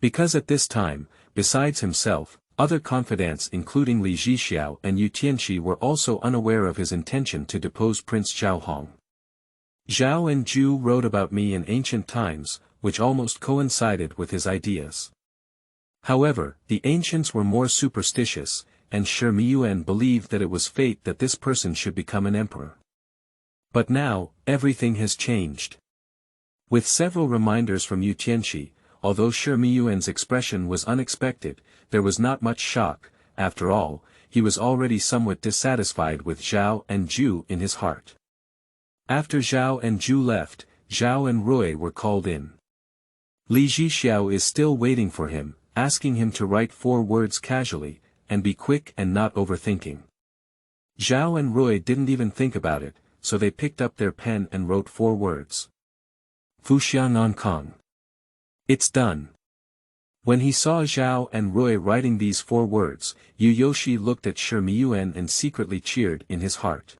Because at this time, besides himself, other confidants including Li Zhixiao and Yu Tianqi were also unaware of his intention to depose Prince Zhaohong. Zhao and Zhu wrote about me in ancient times, which almost coincided with his ideas. However, the ancients were more superstitious, and Shimiyuan believed that it was fate that this person should become an emperor. But now, everything has changed. With several reminders from Yu Tianqi, although Shimiyuan's expression was unexpected, there was not much shock. After all, he was already somewhat dissatisfied with Zhao and Zhu in his heart. After Zhao and Zhu left, Zhao and Rui were called in. Li Zhixiao is still waiting for him, asking him to write 4 words casually, and be quick and not overthinking. Zhao and Rui didn't even think about it, so they picked up their pen and wrote 4 words. Fuxiang'ankong. It's done. When he saw Zhao and Rui writing these 4 words, Yu Yoshi looked at Shimiyuan and secretly cheered in his heart.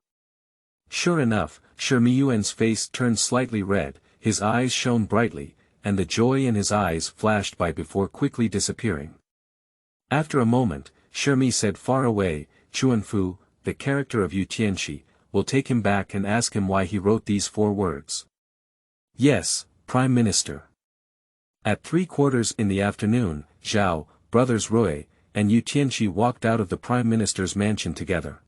Sure enough, Shimiyuan's face turned slightly red, his eyes shone brightly, and the joy in his eyes flashed by before quickly disappearing. After a moment, Shimi said far away, Chuanfu, the character of Yu Tianqi, will take him back and ask him why he wrote these 4 words. Yes, Prime Minister. At 3/4 in the afternoon, Zhao, brothers Rui, and Yu Tianqi walked out of the Prime Minister's mansion together.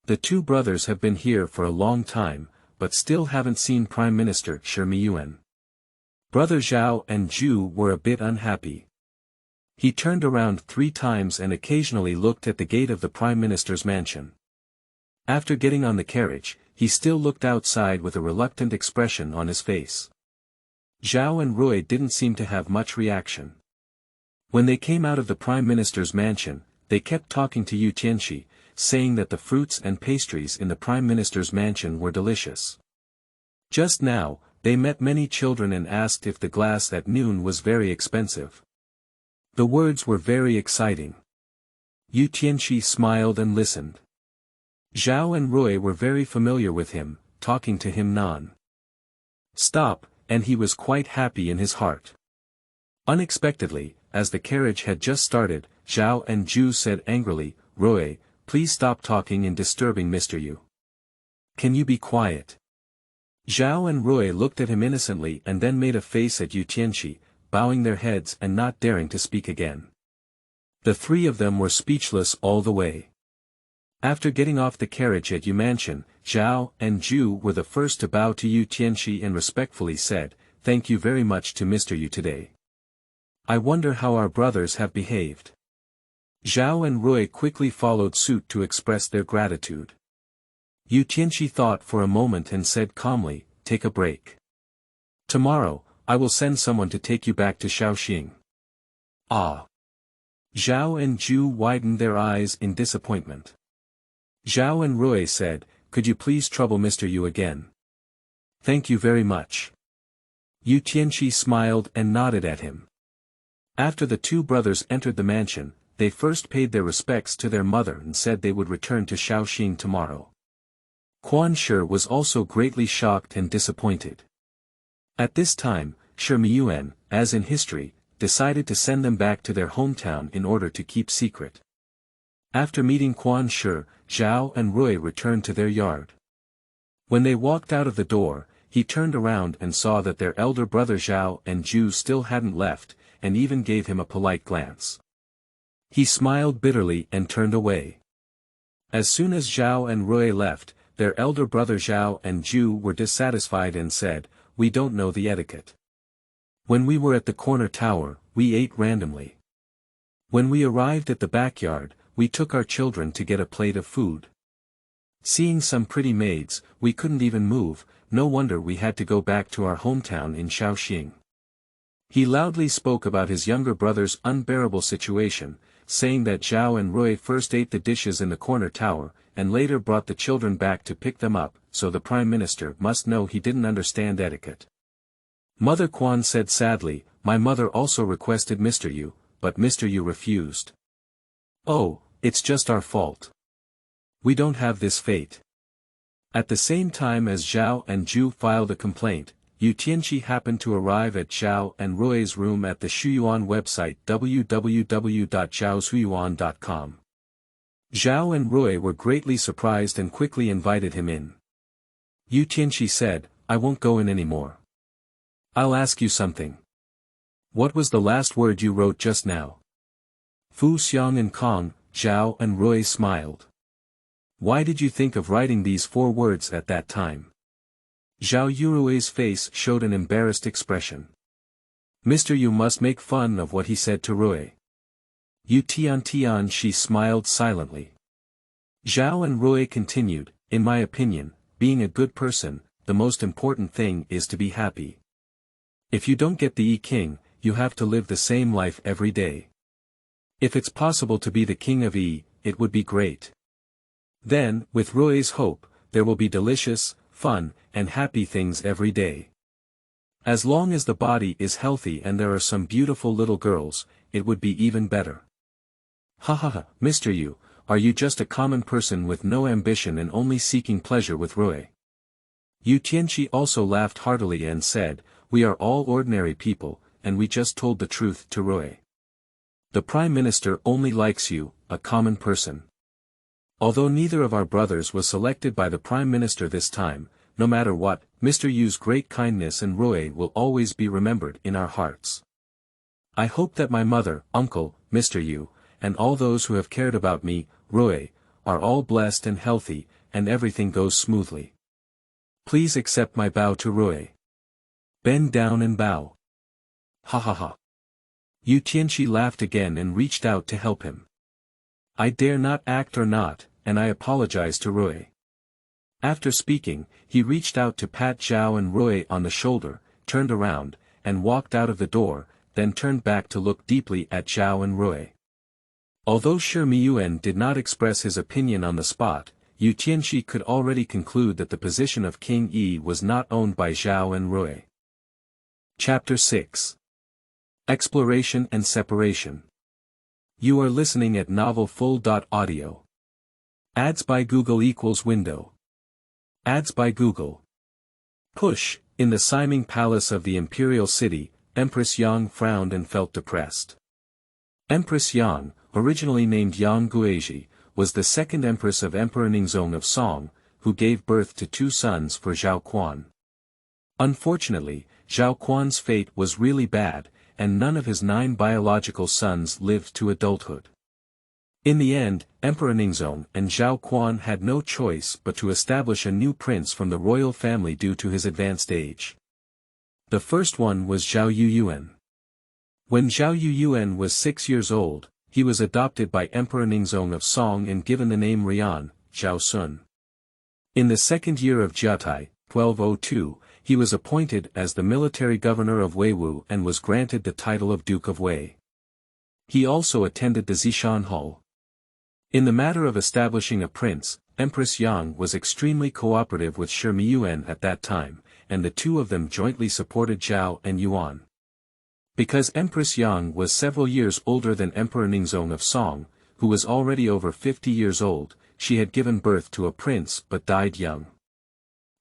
The 2 brothers have been here for a long time, but still haven't seen Prime Minister Shimiyuan. Brother Zhao and Zhu were a bit unhappy. He turned around 3 times and occasionally looked at the gate of the Prime Minister's mansion. After getting on the carriage, he still looked outside with a reluctant expression on his face. Zhao and Rui didn't seem to have much reaction. When they came out of the Prime Minister's mansion, they kept talking to Yu Tianqi, saying that the fruits and pastries in the Prime Minister's mansion were delicious. Just now, they met many children and asked if the glass at noon was very expensive. The words were very exciting. Yu Tianqi smiled and listened. Zhao and Rui were very familiar with him, talking to him non-stop, and he was quite happy in his heart. Unexpectedly, as the carriage had just started, Zhao and Zhu said angrily, Rui, please stop talking and disturbing Mr. Yu. Can you be quiet? Zhao and Rui looked at him innocently and then made a face at Yu Tianqi, bowing their heads and not daring to speak again. The 3 of them were speechless all the way. After getting off the carriage at Yu Mansion, Zhao and Zhu were the first to bow to Yu Tianqi and respectfully said, Thank you very much to Mr. Yu today. I wonder how our brothers have behaved. Zhao and Rui quickly followed suit to express their gratitude. Yu Tianqi thought for a moment and said calmly, Take a break. Tomorrow, I will send someone to take you back to Shaoxing. Ah! Zhao and Zhu widened their eyes in disappointment. Zhao and Rui said, Could you please trouble Mr. Yu again? Thank you very much. Yu Tianqi smiled and nodded at him. After the two brothers entered the mansion, they first paid their respects to their mother and said they would return to Shaoxing tomorrow. Quan Shi was also greatly shocked and disappointed. At this time, Shi Miyuan, as in history, decided to send them back to their hometown in order to keep secret. After meeting Quan Shi, Zhao and Rui returned to their yard. When they walked out of the door, he turned around and saw that their elder brother Zhao and Zhu still hadn't left, and even gave him a polite glance. He smiled bitterly and turned away. As soon as Zhao and Rui left, their elder brother Zhao and Zhu were dissatisfied and said, "We don't know the etiquette. When we were at the corner tower, we ate randomly. When we arrived at the backyard, we took our children to get a plate of food. Seeing some pretty maids, we couldn't even move, no wonder we had to go back to our hometown in Shaoxing." He loudly spoke about his younger brother's unbearable situation, saying that Zhao and Rui first ate the dishes in the corner tower, and later brought the children back to pick them up, so the Prime Minister must know he didn't understand etiquette. Mother Quan said sadly, "My mother also requested Mr. Yu, but Mr. Yu refused. Oh, it's just our fault. We don't have this fate." At the same time as Zhao and Zhu filed a complaint, Yu Tianqi happened to arrive at Zhao and Rui's room at the Shuyuan website www.zhaoshuyuan.com. Zhao and Rui were greatly surprised and quickly invited him in. Yu Tianqi said, "I won't go in anymore. I'll ask you something. What was the last word you wrote just now?" Fu Xiang and Kong, Zhao and Rui smiled. "Why did you think of writing these 4 words at that time?" Zhao Yurui's face showed an embarrassed expression. "Mr. Yu must make fun of what he said to Rui." Yu Tian she smiled silently. Zhao and Rui continued, "In my opinion, being a good person, the most important thing is to be happy. If you don't get the King, you have to live the same life every day. If it's possible to be the king of it would be great. Then, with Rui's hope, there will be delicious, fun, and happy things every day. As long as the body is healthy and there are some beautiful little girls, it would be even better." "Ha ha ha, Mr. Yu, are you just a common person with no ambition and only seeking pleasure with Rui?" Yu Tianqi also laughed heartily and said, "We are all ordinary people, and we just told the truth to Rui. The Prime Minister only likes you, a common person. Although neither of our brothers was selected by the Prime Minister this time, no matter what, Mr. Yu's great kindness and Rui will always be remembered in our hearts. I hope that my mother, uncle, Mr. Yu, and all those who have cared about me, Rui, are all blessed and healthy, and everything goes smoothly. Please accept my bow to Rui. Bend down and bow." "Ha ha ha." Yu Tianqi laughed again and reached out to help him. "I dare not act or not, and I apologize to Rui." After speaking, he reached out to pat Zhao and Rui on the shoulder, turned around, and walked out of the door, then turned back to look deeply at Zhao and Rui. Although Shi Miyuan did not express his opinion on the spot, Yu Tianqi could already conclude that the position of King was not owned by Zhao and Rui. Chapter 6. Exploration and Separation. You are listening at novelfull.audio. Ads by Google equals window. Ads by Google. Push. In the Siming Palace of the imperial city, Empress Yang frowned and felt depressed. Empress Yang, originally named Yang Guizhi, was the second empress of Emperor Ningzong of Song, who gave birth to 2 sons for Zhao Quan. Unfortunately, Zhao Quan's fate was really bad, and none of his 9 biological sons lived to adulthood. In the end, Emperor Ningzong and Zhao Quan had no choice but to establish a new prince from the royal family due to his advanced age. The first one was Zhao Yuyuan. When Zhao Yuyuan was 6 years old, he was adopted by Emperor Ningzong of Song and given the name Rian, Zhao Sun. In the second year of Jiatai, 1202, he was appointed as the military governor of Weiwu and was granted the title of Duke of Wei. He also attended the Zishan Hall. In the matter of establishing a prince, Empress Yang was extremely cooperative with Shi Miyuan at that time, and the 2 of them jointly supported Zhao and Yuan. Because Empress Yang was several years older than Emperor Ningzong of Song, who was already over 50 years old, she had given birth to a prince but died young.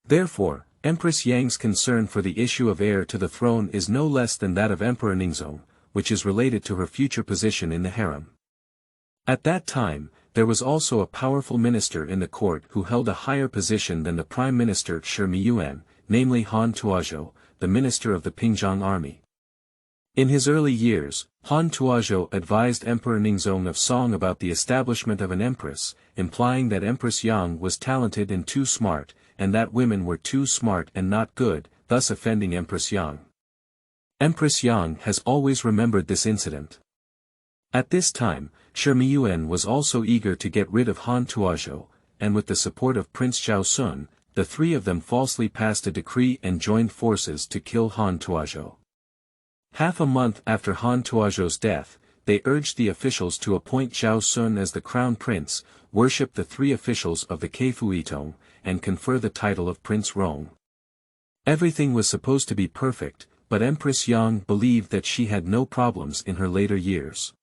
Therefore, Empress Yang's concern for the issue of heir to the throne is no less than that of Emperor Ningzong, which is related to her future position in the harem. At that time, there was also a powerful minister in the court who held a higher position than the Prime Minister Shi Miyuan, namely Han Tuozhou, the minister of the Pingzhang army. In his early years, Han Tuozhou advised Emperor Ningzong of Song about the establishment of an empress, implying that Empress Yang was talented and too smart, and that women were too smart and not good, thus offending Empress Yang. Empress Yang has always remembered this incident. At this time, Shi Miyuan was also eager to get rid of Han Tuozhou, and with the support of Prince Zhao Sun, the three of them falsely passed a decree and joined forces to kill Han Tuozhou. Half a month after Han Tuozhou's death, they urged the officials to appoint Zhao Sun as the crown prince, worship the three officials of the Keifuitong, and confer the title of Prince Rong. Everything was supposed to be perfect, but Empress Yang believed that she had no problems in her later years.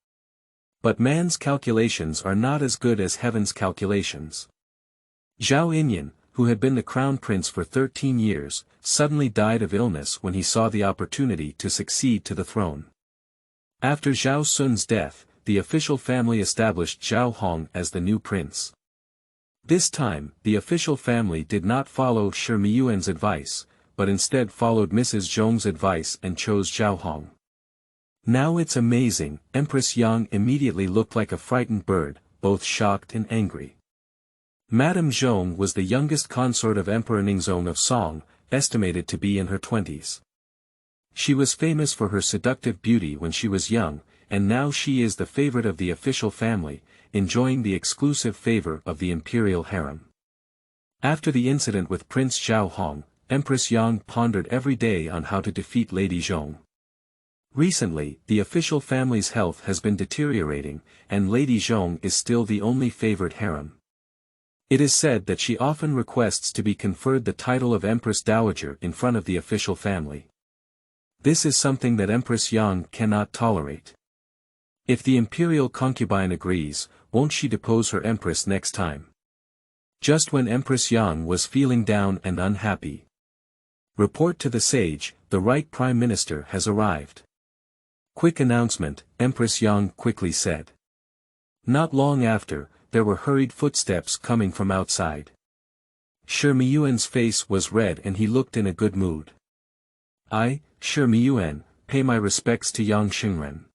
But man's calculations are not as good as heaven's calculations. Zhao Inyan, who had been the crown prince for 13 years, suddenly died of illness when he saw the opportunity to succeed to the throne. After Zhao Sun's death, the official family established Zhao Hong as the new prince. This time, the official family did not follow Shi Miyuan's advice, but instead followed Mrs. Zhong's advice and chose Zhao Hong. Now it's amazing, Empress Yang immediately looked like a frightened bird, both shocked and angry. Madame Zhong was the youngest consort of Emperor Ningzong of Song, estimated to be in her 20s. She was famous for her seductive beauty when she was young, and now she is the favorite of the official family, enjoying the exclusive favor of the imperial harem. After the incident with Prince Zhao Hong, Empress Yang pondered every day on how to defeat Lady Zhong. Recently, the official family's health has been deteriorating, and Lady Zhong is still the only favored harem. It is said that she often requests to be conferred the title of Empress Dowager in front of the official family. This is something that Empress Yang cannot tolerate. If the imperial concubine agrees, won't she depose her empress next time? Just when Empress Yang was feeling down and unhappy. Report to the sage, the right prime minister has arrived. Quick announcement, Empress Yang quickly said. Not long after, there were hurried footsteps coming from outside. Shi Miyuan's face was red and he looked in a good mood. I, Shi Miyuan, pay my respects to Yang Xingren.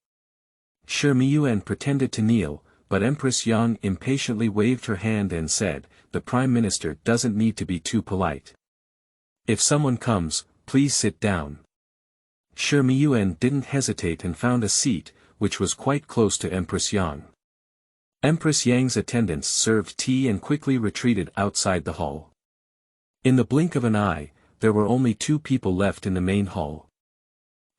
Shi Miyuan pretended to kneel, but Empress Yang impatiently waved her hand and said, the Prime Minister doesn't need to be too polite. If someone comes, please sit down. Shi Miyuan didn't hesitate and found a seat, which was quite close to Empress Yang. Empress Yang's attendants served tea and quickly retreated outside the hall. In the blink of an eye, there were only two people left in the main hall.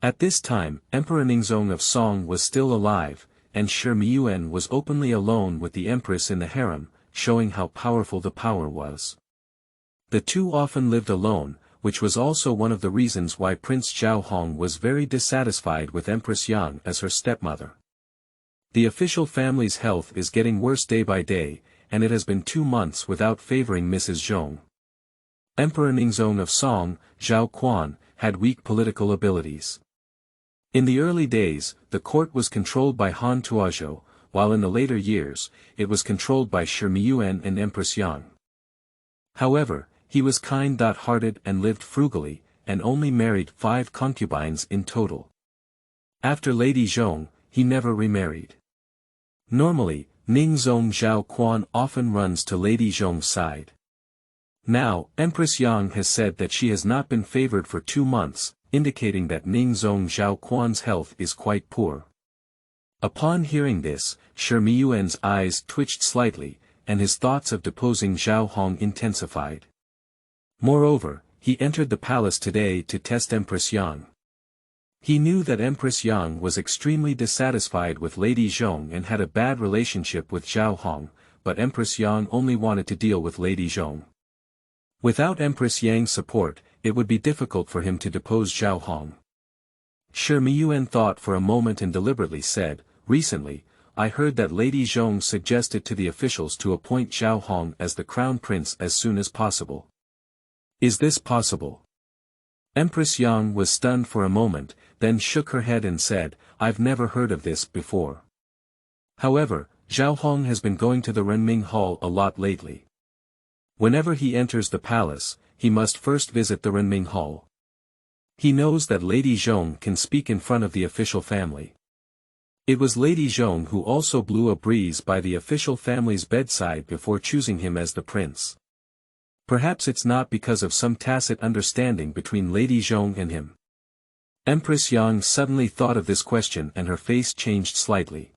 At this time, Emperor Ningzong of Song was still alive, and Shi Miyuan was openly alone with the empress in the harem, showing how powerful the power was. The two often lived alone, which was also one of the reasons why Prince Zhao Hong was very dissatisfied with Empress Yang as her stepmother. The official family's health is getting worse day by day, and it has been 2 months without favoring Mrs. Zhong. Emperor Ningzong of Song, Zhao Quan, had weak political abilities. In the early days, the court was controlled by Han Tuozhou, while in the later years, it was controlled by Shi Miyuan and Empress Yang. However, he was kind-hearted and lived frugally, and only married 5 concubines in total. After Lady Zhong, he never remarried. Normally, Ningzong Zhao Quan often runs to Lady Zhong's side. Now, Empress Yang has said that she has not been favored for 2 months, indicating that Ningzong Zhao Quan's health is quite poor. Upon hearing this, Shi Miyuan's eyes twitched slightly, and his thoughts of deposing Zhao Hong intensified. Moreover, he entered the palace today to test Empress Yang. He knew that Empress Yang was extremely dissatisfied with Lady Zhong and had a bad relationship with Zhao Hong, but Empress Yang only wanted to deal with Lady Zhong. Without Empress Yang's support, it would be difficult for him to depose Zhao Hong. Shi Miyuan thought for a moment and deliberately said, "Recently, I heard that Lady Zhong suggested to the officials to appoint Zhao Hong as the crown prince as soon as possible. Is this possible?" Empress Yang was stunned for a moment, then shook her head and said, "I've never heard of this before. However, Zhao Hong has been going to the Renming Hall a lot lately. Whenever he enters the palace, he must first visit the Renming Hall. He knows that Lady Zhong can speak in front of the official family. It was Lady Zhong who also blew a breeze by the official family's bedside before choosing him as the prince. Perhaps it's not because of some tacit understanding between Lady Zhong and him." Empress Yang suddenly thought of this question and her face changed slightly.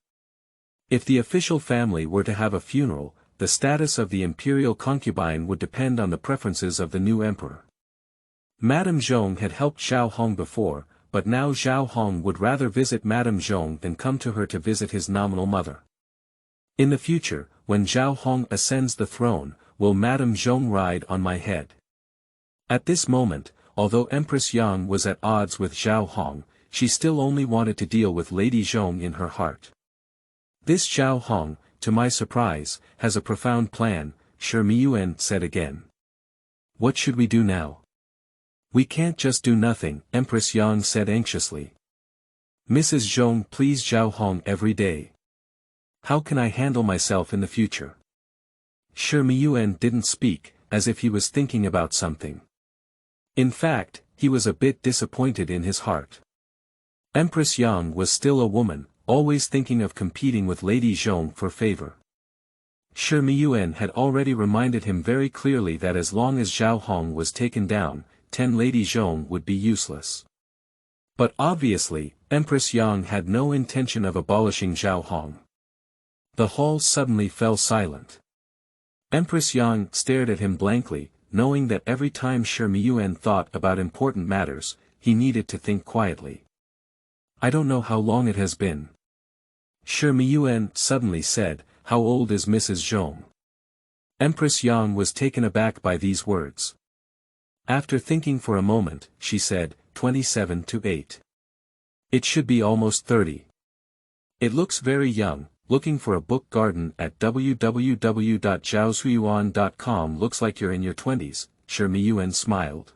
If the official family were to have a funeral, the status of the imperial concubine would depend on the preferences of the new emperor. Madame Zhong had helped Zhao Hong before, but now Zhao Hong would rather visit Madame Zhong than come to her to visit his nominal mother. In the future, when Zhao Hong ascends the throne, will Madame Zhong ride on my head? At this moment, although Empress Yang was at odds with Zhao Hong, she still only wanted to deal with Lady Zhong in her heart. "This Zhao Hong, to my surprise, has a profound plan," Shi Miyuan said again. "What should we do now?" "We can't just do nothing," Empress Yang said anxiously. "Mrs. Zhong please Zhao Hong every day. How can I handle myself in the future?" Shi Miyuan didn't speak, as if he was thinking about something. In fact, he was a bit disappointed in his heart. Empress Yang was still a woman, always thinking of competing with Lady Zhong for favor. Shi Miyuan had already reminded him very clearly that as long as Zhao Hong was taken down, 10 Lady Zhong would be useless. But obviously, Empress Yang had no intention of abolishing Zhao Hong. The hall suddenly fell silent. Empress Yang stared at him blankly, knowing that every time Shi Miyuan thought about important matters, he needed to think quietly. "I don't know how long it has been." Shi Miyuan suddenly said, "How old is Mrs. Zhong?" Empress Yang was taken aback by these words. After thinking for a moment, she said, 27 to 8. "It should be almost 30. It looks very young." Looking for a book garden at www.zhaosuiyuan.com looks like you're in your 20s, Shi Miyuan smiled.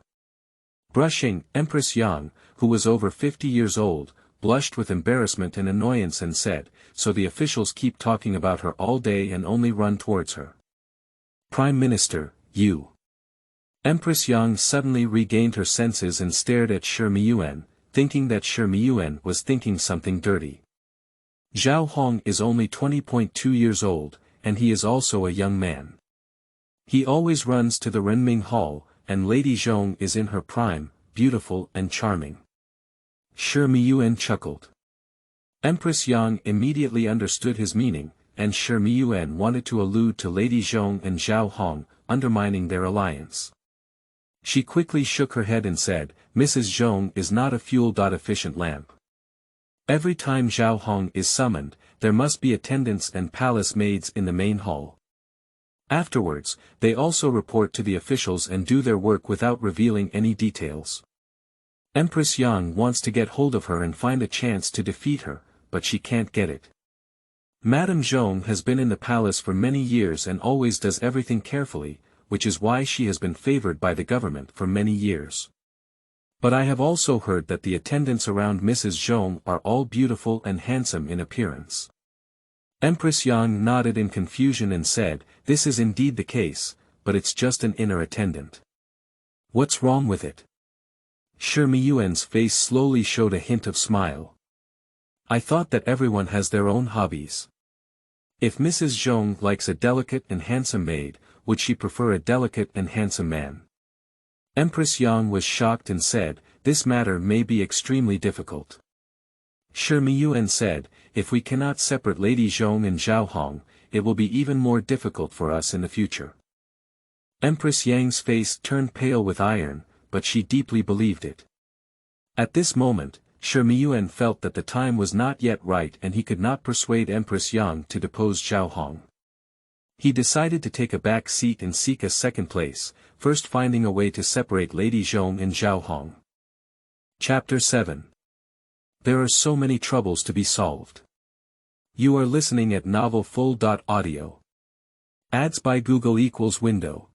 Brushing, Empress Yang, who was over 50 years old, blushed with embarrassment and annoyance and said, "So the officials keep talking about her all day and only run towards her. Prime Minister, you." Empress Yang suddenly regained her senses and stared at Shi Miyuan, thinking that Shi Miyuan was thinking something dirty. Zhao Hong is only 20.2 years old, and he is also a young man. He always runs to the Renming Hall, and Lady Zhong is in her prime, beautiful and charming. Shi Miyuan chuckled. Empress Yang immediately understood his meaning, and Shi Miyuan wanted to allude to Lady Zhong and Zhao Hong, undermining their alliance. She quickly shook her head and said, "Mrs. Zhong is not a fuel-efficient lamp. Every time Zhao Hong is summoned, there must be attendants and palace maids in the main hall. Afterwards, they also report to the officials and do their work without revealing any details. Empress Yang wants to get hold of her and find a chance to defeat her, but she can't get it. Madame Zhong has been in the palace for many years and always does everything carefully, which is why she has been favored by the government for many years. But I have also heard that the attendants around Mrs. Zhong are all beautiful and handsome in appearance." Empress Yang nodded in confusion and said, "This is indeed the case, but it's just an inner attendant. What's wrong with it?" Shi Miyuan's face slowly showed a hint of smile. "I thought that everyone has their own hobbies. If Mrs. Zhong likes a delicate and handsome maid, would she prefer a delicate and handsome man?" Empress Yang was shocked and said, "This matter may be extremely difficult." Shi Miyuan said, "If we cannot separate Lady Zhong and Zhao Hong, it will be even more difficult for us in the future." Empress Yang's face turned pale with iron, but she deeply believed it. At this moment, Shi Miyuan felt that the time was not yet right and he could not persuade Empress Yang to depose Zhao Hong. He decided to take a back seat and seek a second place, first finding a way to separate Lady Zhong and Zhao Hong. Chapter 7. There are so many troubles to be solved. You are listening at Novel Full.audio. Ads by Google equals window.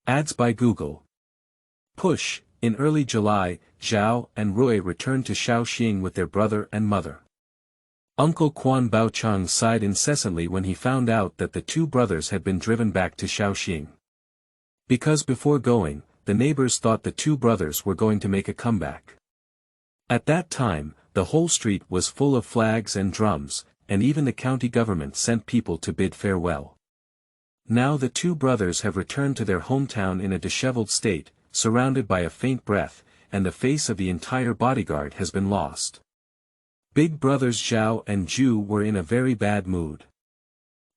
Ads by Google. Push. In early July, Zhao and Rui returned to Shaoxing with their brother and mother. Uncle Quan Baochang sighed incessantly when he found out that the two brothers had been driven back to Shaoxing. Because before going, the neighbors thought the two brothers were going to make a comeback. At that time, the whole street was full of flags and drums, and even the county government sent people to bid farewell. Now the two brothers have returned to their hometown in a disheveled state, surrounded by a faint breath, and the face of the entire bodyguard has been lost. Big brothers Zhao and Zhu were in a very bad mood.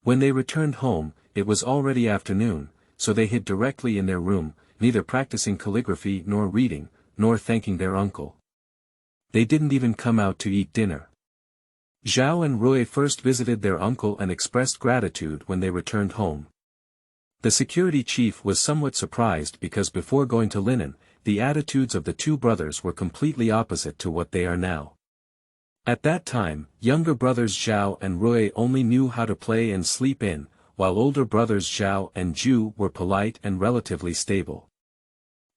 When they returned home, it was already afternoon, so they hid directly in their room, neither practicing calligraphy nor reading, nor thanking their uncle. They didn't even come out to eat dinner. Zhao and Rui first visited their uncle and expressed gratitude when they returned home. The security chief was somewhat surprised because before going to Linen, the attitudes of the two brothers were completely opposite to what they are now. At that time, younger brothers Zhao and Rui only knew how to play and sleep in, while older brothers Zhao and Zhu were polite and relatively stable.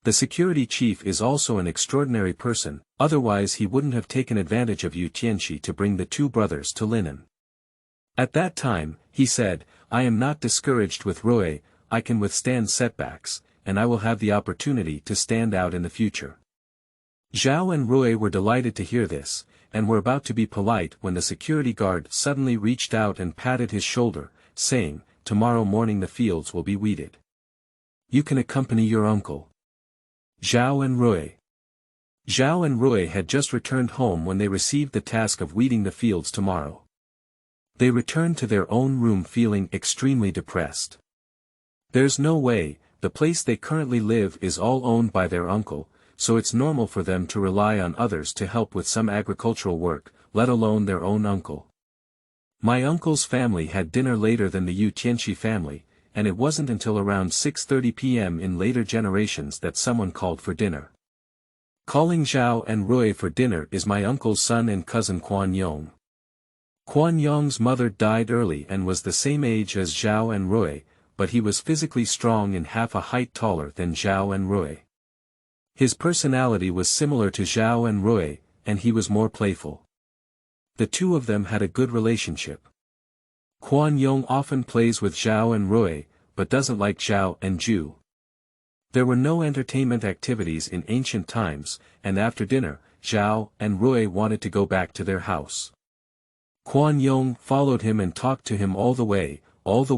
The security chief is also an extraordinary person, otherwise he wouldn't have taken advantage of Yu Tianxi to bring the two brothers to Linen. At that time, he said, "I am not discouraged with Rui, I can withstand setbacks, and I will have the opportunity to stand out in the future." Zhao and Rui were delighted to hear this, and were about to be polite when the security guard suddenly reached out and patted his shoulder, saying, "Tomorrow morning the fields will be weeded. You can accompany your uncle." Zhao and Rui had just returned home when they received the task of weeding the fields tomorrow. They returned to their own room feeling extremely depressed. There's no way, the place they currently live is all owned by their uncle, so it's normal for them to rely on others to help with some agricultural work, let alone their own uncle. My uncle's family had dinner later than the Yu Tianxi family, and it wasn't until around 6:30 p.m. in later generations that someone called for dinner. Calling Zhao and Rui for dinner is my uncle's son and cousin Quan Yong. Quan Yong's mother died early and was the same age as Zhao and Rui, but he was physically strong and half a height taller than Zhao and Rui. His personality was similar to Zhao and Rui, and he was more playful. The two of them had a good relationship. Quan Yong often plays with Zhao and Rui, but doesn't like Zhao and Zhu. There were no entertainment activities in ancient times, and after dinner, Zhao and Rui wanted to go back to their house. Quan Yong followed him and talked to him all the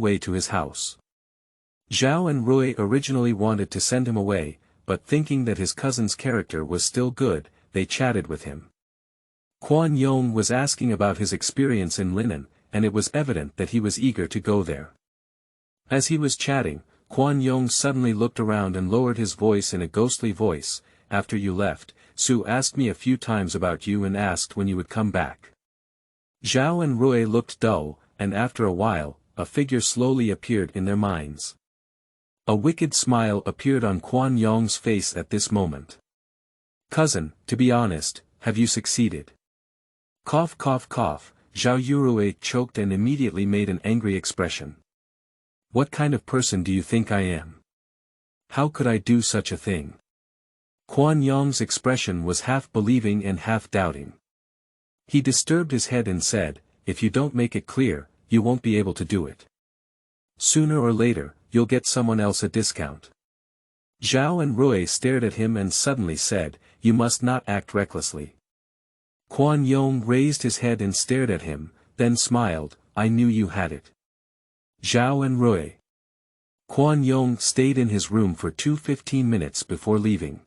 way to his house. Zhao and Rui originally wanted to send him away, but thinking that his cousin's character was still good, they chatted with him. Quan Yong was asking about his experience in Linen, and it was evident that he was eager to go there. As he was chatting, Quan Yong suddenly looked around and lowered his voice in a ghostly voice, "After you left, Su asked me a few times about you and asked when you would come back." Zhao and Rui looked dull, and after a while, a figure slowly appeared in their minds. A wicked smile appeared on Quan Yong's face at this moment. "Cousin, to be honest, have you succeeded?" Cough cough cough, Zhao Yurui choked and immediately made an angry expression. "What kind of person do you think I am? How could I do such a thing?" Quan Yong's expression was half believing and half doubting. He disturbed his head and said, "If you don't make it clear, you won't be able to do it. Sooner or later, you'll get someone else a discount." Zhao and Rui stared at him and suddenly said, "You must not act recklessly." Quan Yong raised his head and stared at him, then smiled, "I knew you had it." Zhao and Rui. Quan Yong stayed in his room for 15 minutes before leaving.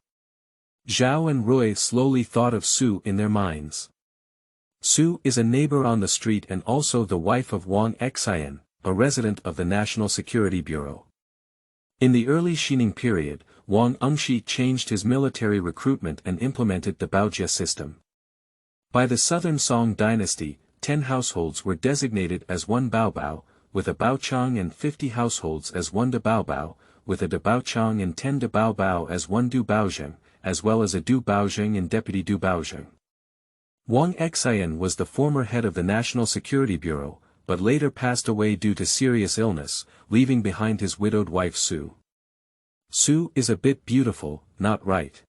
Zhao and Rui slowly thought of Su in their minds. Su is a neighbor on the street and also the wife of Wang Xian, a resident of the National Security Bureau. In the early Xining period, Wang Engshi changed his military recruitment and implemented the Baojia system. By the Southern Song Dynasty, 10 households were designated as one Baobao, with a Baochang, and 50 households as one de Baobao, with a de Baochang and 10 de Baobao as one du Baozheng, as well as a du Baozheng and deputy du Baozheng. Wang Xian was the former head of the National Security Bureau, but later passed away due to serious illness, leaving behind his widowed wife Su. Su is a bit beautiful, not right?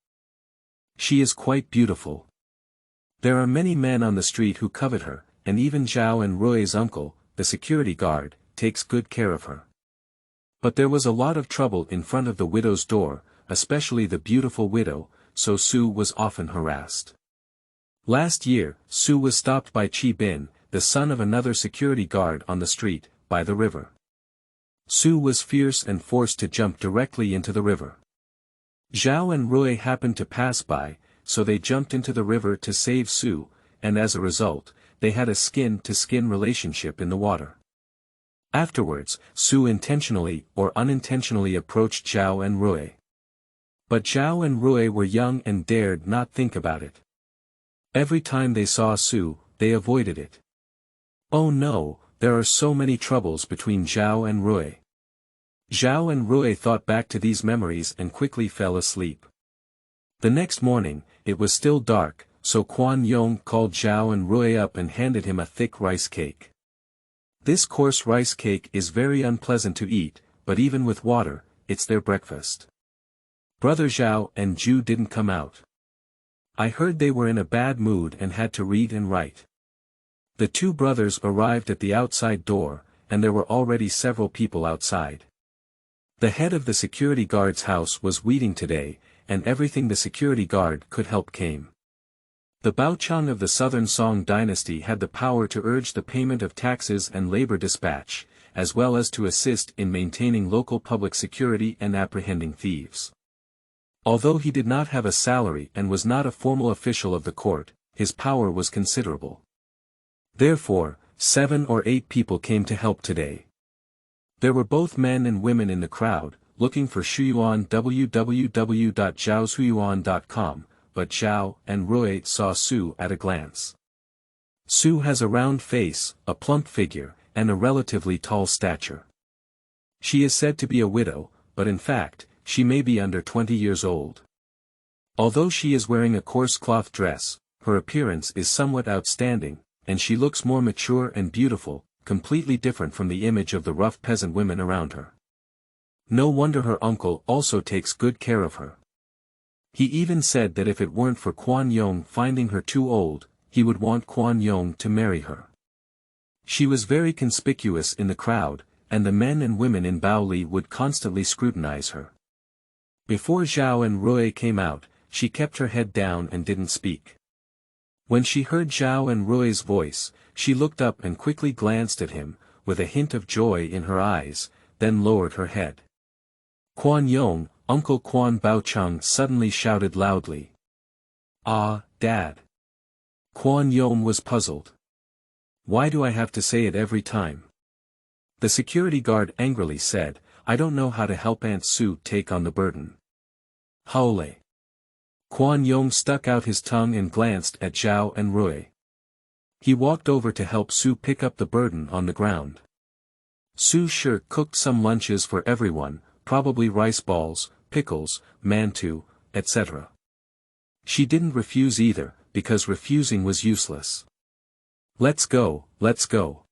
She is quite beautiful. There are many men on the street who covet her, and even Zhao and Rui's uncle, the security guard, takes good care of her. But there was a lot of trouble in front of the widow's door, especially the beautiful widow, so Su was often harassed. Last year, Su was stopped by Qi Bin, the son of another security guard on the street, by the river. Su was fierce and forced to jump directly into the river. Zhao and Rui happened to pass by, so they jumped into the river to save Su, and as a result, they had a skin-to-skin relationship in the water. Afterwards, Su intentionally or unintentionally approached Zhao and Rui. But Zhao and Rui were young and dared not think about it. Every time they saw Su, they avoided it. Oh no, there are so many troubles between Zhao and Rui. Zhao and Rui thought back to these memories and quickly fell asleep. The next morning, it was still dark, so Quan Yong called Zhao and Rui up and handed him a thick rice cake. This coarse rice cake is very unpleasant to eat, but even with water, it's their breakfast. Brother Zhao and Ju didn't come out. I heard they were in a bad mood and had to read and write. The two brothers arrived at the outside door, and there were already several people outside. The head of the security guard's house was weeding today, and everything the security guard could help came. The Baochang of the Southern Song Dynasty had the power to urge the payment of taxes and labor dispatch, as well as to assist in maintaining local public security and apprehending thieves. Although he did not have a salary and was not a formal official of the court, his power was considerable. Therefore, 7 or 8 people came to help today. There were both men and women in the crowd, looking for Shuyuan www.zhaoshuyuan.com, but Zhao and Rui saw Su at a glance. Su has a round face, a plump figure, and a relatively tall stature. She is said to be a widow, but in fact, she may be under 20 years old. Although she is wearing a coarse cloth dress, her appearance is somewhat outstanding, and she looks more mature and beautiful, completely different from the image of the rough peasant women around her. No wonder her uncle also takes good care of her. He even said that if it weren't for Quan Yong finding her too old, he would want Quan Yong to marry her. She was very conspicuous in the crowd, and the men and women in Baoli would constantly scrutinize her. Before Zhao and Rui came out, she kept her head down and didn't speak. When she heard Zhao and Rui's voice, she looked up and quickly glanced at him, with a hint of joy in her eyes, then lowered her head. Quan Yong, Uncle Quan Baochang suddenly shouted loudly. "Ah, Dad." Quan Yong was puzzled. "Why do I have to say it every time?" The security guard angrily said, "I don't know how to help Aunt Su take on the burden." Haole. Quan Yong stuck out his tongue and glanced at Zhao and Rui. He walked over to help Su pick up the burden on the ground. Su sure cooked some lunches for everyone, probably rice balls, pickles, mantou, etc. She didn't refuse either, because refusing was useless. "Let's go, let's go."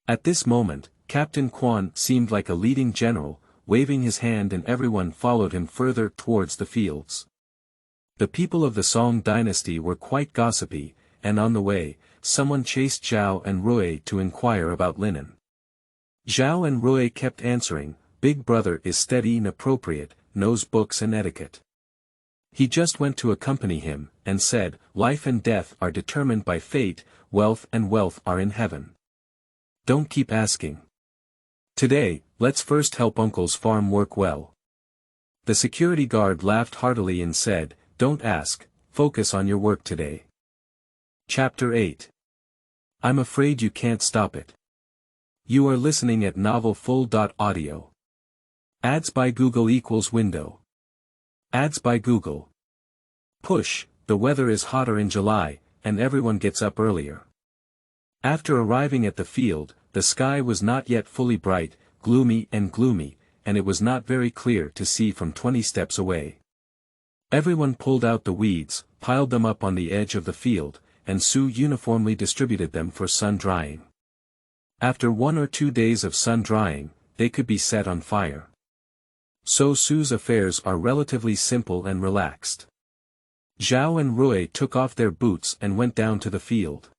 At this moment, Captain Quan seemed like a leading general, waving his hand, and everyone followed him further towards the fields. The people of the Song dynasty were quite gossipy, and on the way, someone chased Zhao and Rui to inquire about linen. Zhao and Rui kept answering, "Big brother is steady and appropriate, knows books and etiquette. He just went to accompany him, and said, life and death are determined by fate, wealth and wealth are in heaven. Don't keep asking. Today, let's first help Uncle's farm work well." The security guard laughed heartily and said, "Don't ask, focus on your work today." Chapter 8. I'm afraid you can't stop it. You are listening at novelfull.audio. Ads by Google equals window. Ads by Google. Push, the weather is hotter in July, and everyone gets up earlier. After arriving at the field, the sky was not yet fully bright, gloomy, and it was not very clear to see from 20 steps away. Everyone pulled out the weeds, piled them up on the edge of the field, and Su uniformly distributed them for sun drying. After 1 or 2 days of sun drying, they could be set on fire. So Su's affairs are relatively simple and relaxed. Zhao and Rui took off their boots and went down to the field.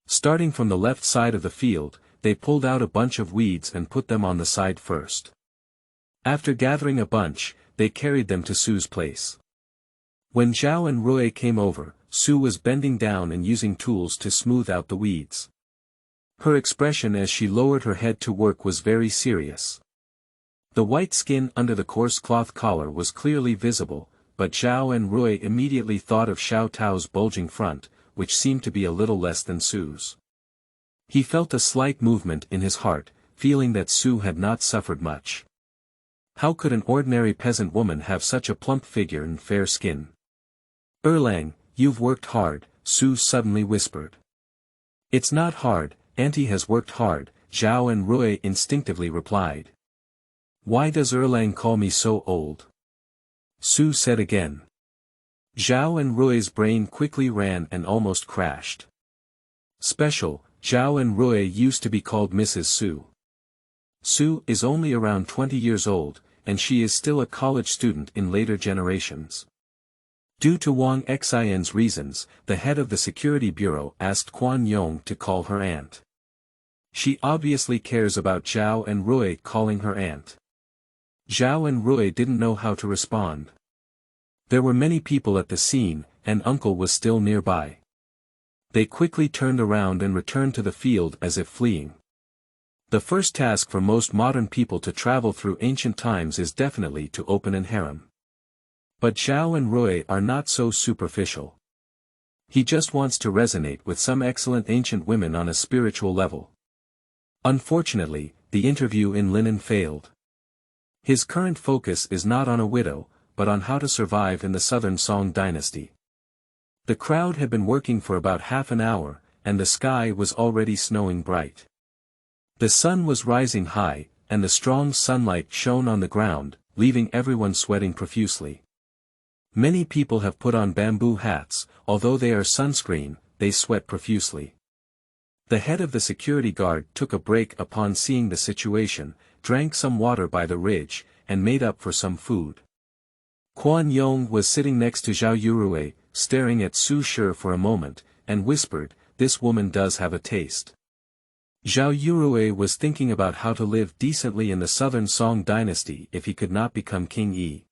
Starting from the left side of the field, they pulled out a bunch of weeds and put them on the side first. After gathering a bunch, they carried them to Su's place. When Zhao and Rui came over, Su was bending down and using tools to smooth out the weeds. Her expression as she lowered her head to work was very serious. The white skin under the coarse cloth collar was clearly visible, but Zhao and Rui immediately thought of Xiao Tao's bulging front, which seemed to be a little less than Su's. He felt a slight movement in his heart, feeling that Su had not suffered much. How could an ordinary peasant woman have such a plump figure and fair skin? "Erlang, you've worked hard," Su suddenly whispered. "It's not hard, Auntie has worked hard," Zhao and Rui instinctively replied. "Why does Erlang call me so old?" Su said again. Zhao and Rui's brain quickly ran and almost crashed. Special, Zhao and Rui used to be called Mrs. Su. Su is only around 20 years old, and she is still a college student in later generations. Due to Wang Xian's reasons, the head of the security bureau asked Quan Yong to call her aunt. She obviously cares about Zhao and Rui calling her aunt. Zhao and Rui didn't know how to respond. There were many people at the scene, and Uncle was still nearby. They quickly turned around and returned to the field as if fleeing. The first task for most modern people to travel through ancient times is definitely to open an harem. But Zhao and Rui are not so superficial. He just wants to resonate with some excellent ancient women on a spiritual level. Unfortunately, the interview in Linen failed. His current focus is not on a widow, but on how to survive in the Southern Song Dynasty. The crowd had been working for about half an hour, and the sky was already snowing bright. The sun was rising high, and the strong sunlight shone on the ground, leaving everyone sweating profusely. Many people have put on bamboo hats, although they are sunscreen, they sweat profusely. The head of the security guard took a break upon seeing the situation, drank some water by the ridge, and made up for some food. Quan Yong was sitting next to Zhao Yurui, staring at Su Shi for a moment, and whispered, "This woman does have a taste." Zhao Yurui was thinking about how to live decently in the Southern Song Dynasty if he could not become King Yi.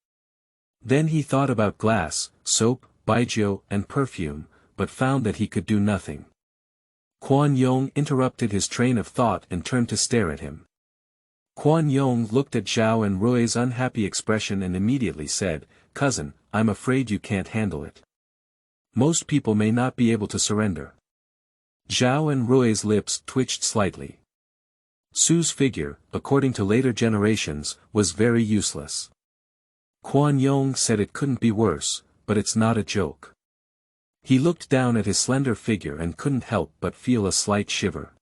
Then he thought about glass, soap, baijiu, and perfume, but found that he could do nothing. Quan Yong interrupted his train of thought and turned to stare at him. Quan Yong looked at Zhao and Rui's unhappy expression and immediately said, "Cousin, I'm afraid you can't handle it. Most people may not be able to surrender." Zhao and Rui's lips twitched slightly. Su's figure, according to later generations, was very useless. Quan Yong said it couldn't be worse, but it's not a joke. He looked down at his slender figure and couldn't help but feel a slight shiver.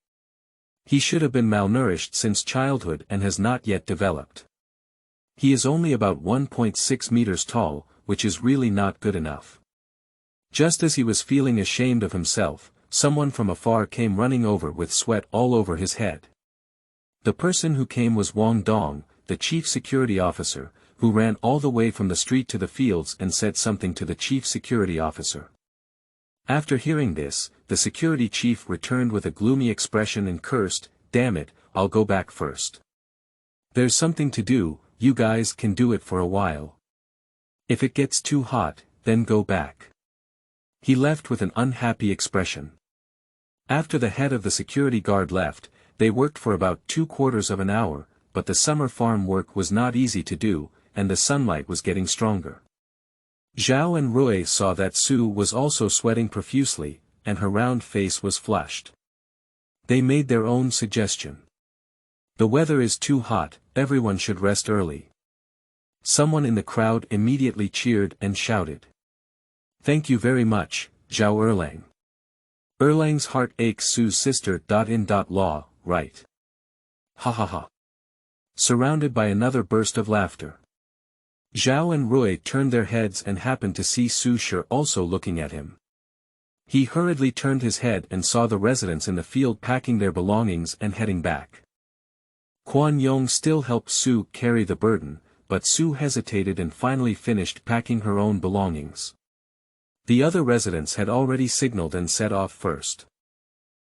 He should have been malnourished since childhood and has not yet developed. He is only about 1.6 meters tall, which is really not good enough. Just as he was feeling ashamed of himself, someone from afar came running over with sweat all over his head. The person who came was Wang Dong, the chief security officer, who ran all the way from the street to the fields and said something to the chief security officer. After hearing this, the security chief returned with a gloomy expression and cursed, "Damn it, I'll go back first. There's something to do, you guys can do it for a while. If it gets too hot, then go back." He left with an unhappy expression. After the head of the security guard left, they worked for about 3/4 of an hour, but the summer farm work was not easy to do, and the sunlight was getting stronger. Zhao and Rui saw that Su was also sweating profusely, and her round face was flushed. They made their own suggestion. "The weather is too hot, everyone should rest early." Someone in the crowd immediately cheered and shouted. "Thank you very much, Zhao Erlang. Erlang's heart aches Su's sister. Law, right? Ha ha ha." Surrounded by another burst of laughter. Zhao and Rui turned their heads and happened to see Su Shi also looking at him. He hurriedly turned his head and saw the residents in the field packing their belongings and heading back. Kuan Yong still helped Su carry the burden, but Su hesitated and finally finished packing her own belongings. The other residents had already signaled and set off first.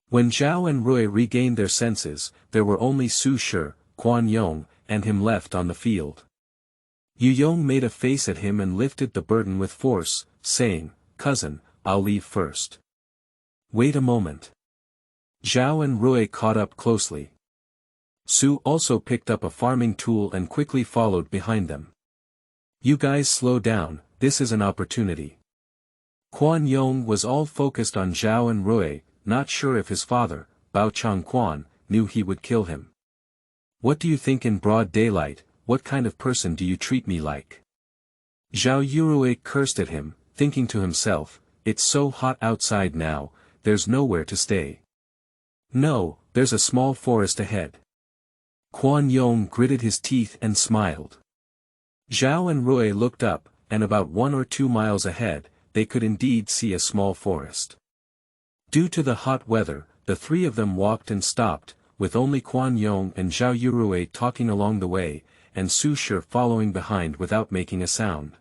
When Zhao and Rui regained their senses, there were only Su Shi, Kuan Yong, and him left on the field. Yu Yong made a face at him and lifted the burden with force, saying, "Cousin, I'll leave first." "Wait a moment." Zhao and Rui caught up closely. Su also picked up a farming tool and quickly followed behind them. "You guys slow down, this is an opportunity." Kuan Yong was all focused on Zhao and Rui, not sure if his father, Bao Chang Quan, knew he would kill him. "What do you think in broad daylight, what kind of person do you treat me like?" Zhao Yurui cursed at him, thinking to himself, "It's so hot outside now, there's nowhere to stay." "No, there's a small forest ahead." Kuan Yong gritted his teeth and smiled. Zhao and Rui looked up, and about 1 or 2 miles ahead, they could indeed see a small forest. Due to the hot weather, the three of them walked and stopped, with only Kuan Yong and Zhao Yurui talking along the way, and Su Shi following behind without making a sound.